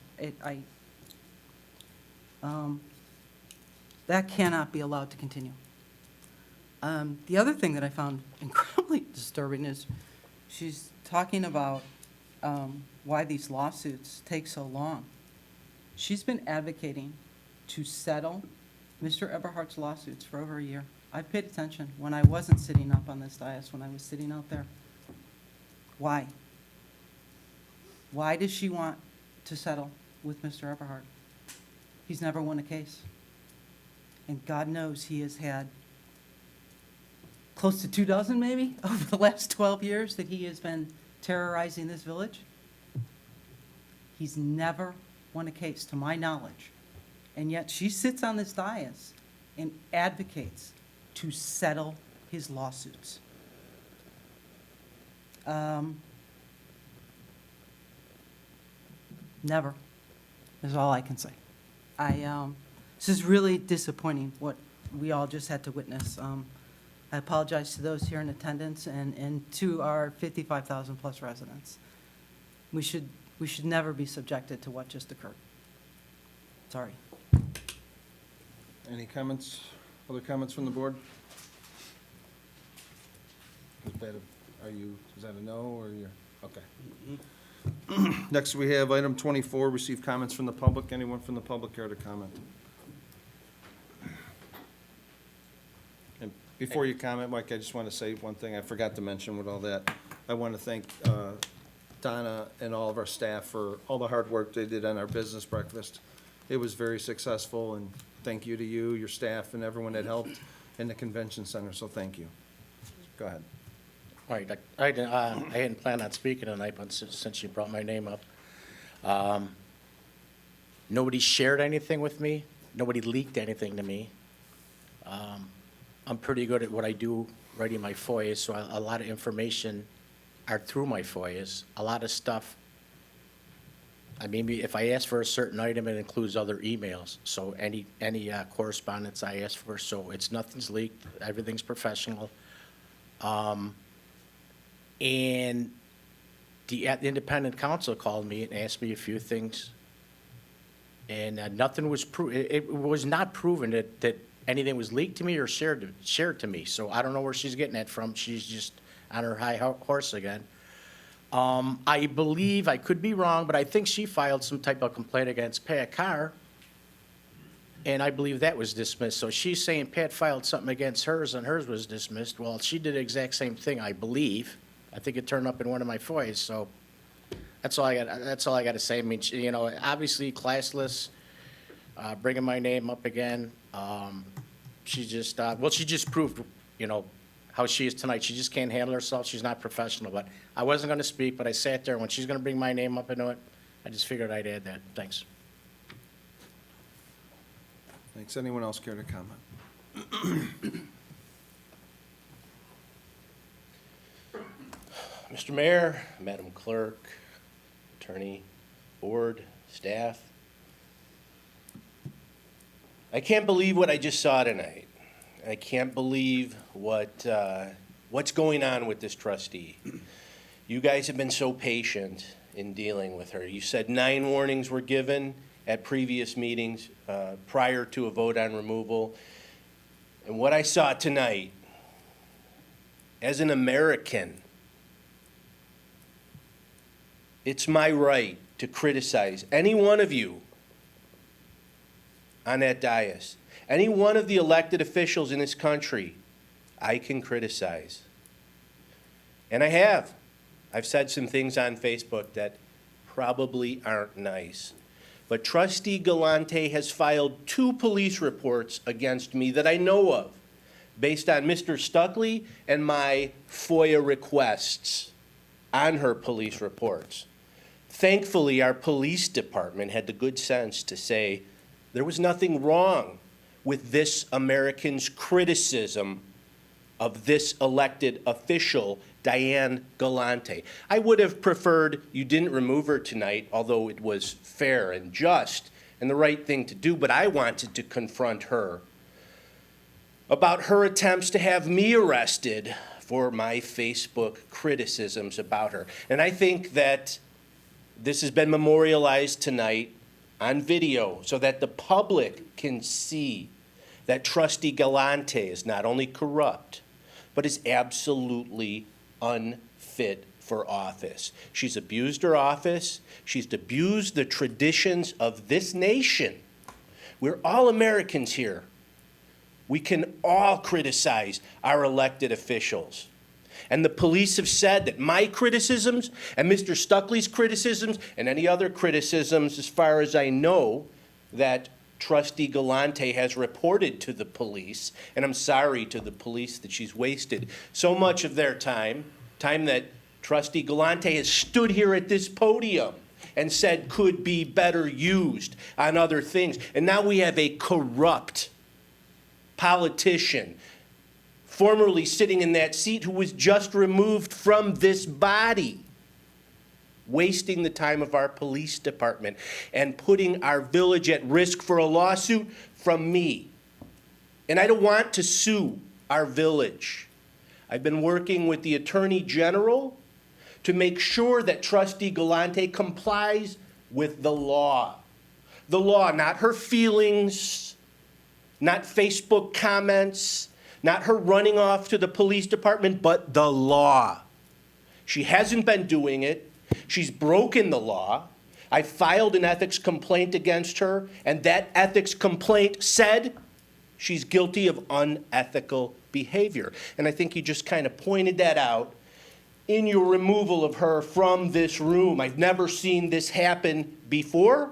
S3: That cannot be allowed to continue. The other thing that I found incredibly disturbing is she's talking about why these lawsuits take so long. She's been advocating to settle Mr. Eberhardt's lawsuits for over a year. I've paid attention when I wasn't sitting up on this dais, when I was sitting out there. Why? Why does she want to settle with Mr. Eberhardt? He's never won a case. And God knows he has had close to 24 maybe over the last 12 years that he has been terrorizing this village. He's never won a case, to my knowledge. And yet she sits on this dais and advocates to settle his lawsuits. Never, is all I can say. This is really disappointing, what we all just had to witness. I apologize to those here in attendance and to our 55,000-plus residents. We should never be subjected to what just occurred. Sorry.
S5: Any comments, other comments from the board? Is that is that a no, or you're, okay. Next, we have item 24, receive comments from the public. Anyone from the public care to comment? And before you comment, Mike, I just want to say one thing I forgot to mention with all that. I want to thank Donna and all of our staff for all the hard work they did on our business breakfast. It was very successful, and thank you to you, your staff, and everyone that helped in the convention center, so thank you. Go ahead.
S13: All right, I hadn't planned on speaking tonight, but since you brought my name up. Nobody shared anything with me. Nobody leaked anything to me. I'm pretty good at what I do, writing my FOIAs, so a lot of information are through my FOIAs. A lot of stuff, if I ask for a certain item, it includes other emails. So any correspondence I ask for, so nothing's leaked, everything's professional. And the independent counsel called me and asked me a few things, and nothing was it was not proven that anything was leaked to me or shared to me. So I don't know where she's getting that from. She's just on her high horse again. I believe, I could be wrong, but I think she filed some type of complaint against Pat Carr, and I believe that was dismissed. So she's saying Pat filed something against hers, and hers was dismissed. Well, she did the exact same thing, I believe. I think it turned up in one of my FOIAs, so that's all I got to say. I mean, obviously classless, bringing my name up again. She just, she just proved, how she is tonight. She just can't handle herself. She's not professional. But I wasn't going to speak, but I sat there. When she's going to bring my name up into it, I just figured I'd add that. Thanks.
S5: Thanks. Anyone else care to comment?
S13: Mr. Mayor, Madam Clerk, Attorney, Board, staff, I can't believe what I just saw tonight. I can't believe what's going on with this trustee. You guys have been so patient in dealing with her. You said 9 warnings were given at previous meetings prior to a vote on removal. And what I saw tonight, as an American, it's my right to criticize any one of you on that dais. Any one of the elected officials in this country, I can criticize. And I have. I've said some things on Facebook that probably aren't nice. But Trustee Galante has filed 2 police reports against me that I know of, based on Mr. Stuckley and my FOIA requests on her police reports. Thankfully, our police department had the good sense to say there was nothing wrong with this American's criticism of this elected official, Diane Galante. I would have preferred you didn't remove her tonight, although it was fair and just and the right thing to do, but I wanted to confront her about her attempts to have me arrested for my Facebook criticisms about her. And I think that this has been memorialized tonight on video so that the public can see that Trustee Galante is not only corrupt, but is absolutely unfit for office. She's abused her office. She's abused the traditions of this nation. We're all Americans here. We can all criticize our elected officials. And the police have said that my criticisms and Mr. Stuckley's criticisms and any other criticisms, as far as I know, that Trustee Galante has reported to the police, and I'm sorry to the police that she's wasted so much of their time that Trustee Galante has stood here at this podium and said could be better used on other things. And now we have a corrupt politician formerly sitting in that seat who was just removed from this body, wasting the time of our police department and putting our village at risk for a lawsuit from me. And I don't want to sue our village. I've been working with the Attorney General to make sure that Trustee Galante complies with the law. The law, not her feelings, not Facebook comments, not her running off to the police department, but the law. She hasn't been doing it. She's broken the law. I filed an ethics complaint against her, and that ethics complaint said she's guilty of unethical behavior. And I think you just kind of pointed that out in your removal of her from this room. I've never seen this happen before.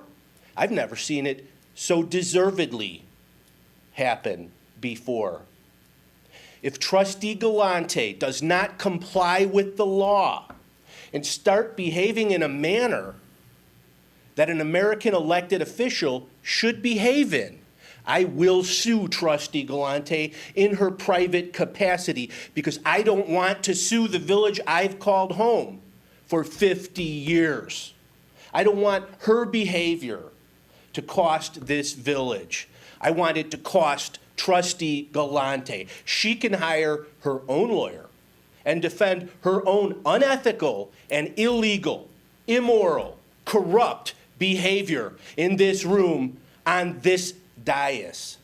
S13: I've never seen it so deservedly happen before. If Trustee Galante does not comply with the law and start behaving in a manner that an American elected official should behave in, I will sue Trustee Galante in her private capacity, because I don't want to sue the village I've called home for 50 years. I don't want her behavior to cost this village. I want it to cost Trustee Galante. She can hire her own lawyer and defend her own unethical and illegal, immoral, corrupt behavior in this room on this dais.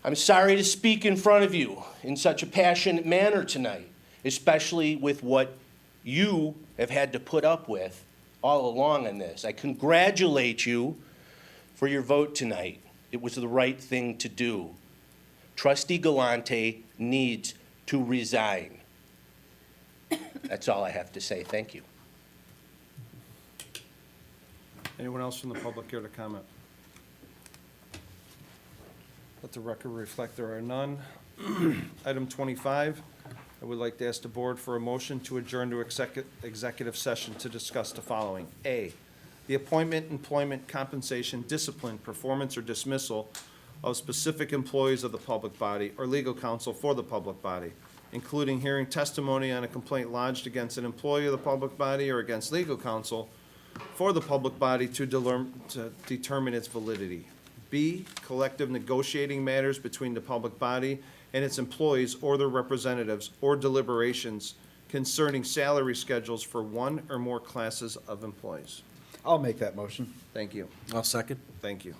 S13: I'm sorry to speak in front of you in such a passionate manner tonight, especially with what you have had to put up with all along in this. I congratulate you for your vote tonight. It was the right thing to do. Trustee Galante needs to resign. That's all I have to say. Thank you.
S5: Anyone else from the public care to comment? Let the record reflect there are none. Item 25, I would like to ask the board for a motion to adjourn to executive session to discuss the following. A, the appointment, employment, compensation, discipline, performance, or dismissal of specific employees of the public body or legal counsel for the public body, including hearing testimony on a complaint lodged against an employee of the public body or against legal counsel for the public body to determine its validity. B, collective negotiating matters between the public body and its employees or their representatives, or deliberations concerning salary schedules for one or more classes of employees.
S7: I'll make that motion.
S5: Thank you.
S6: I'll second.
S5: Thank you.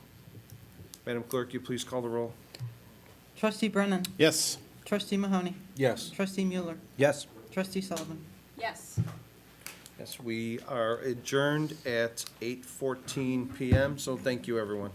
S5: Madam Clerk, you please call the roll.
S3: Trustee Brennan.
S9: Yes.
S3: Trustee Mahoney.
S6: Yes.
S3: Trustee Mueller.
S7: Yes.
S3: Trustee Sullivan.
S12: Yes.
S5: Yes, we are adjourned at 8:14 PM, so thank you, everyone.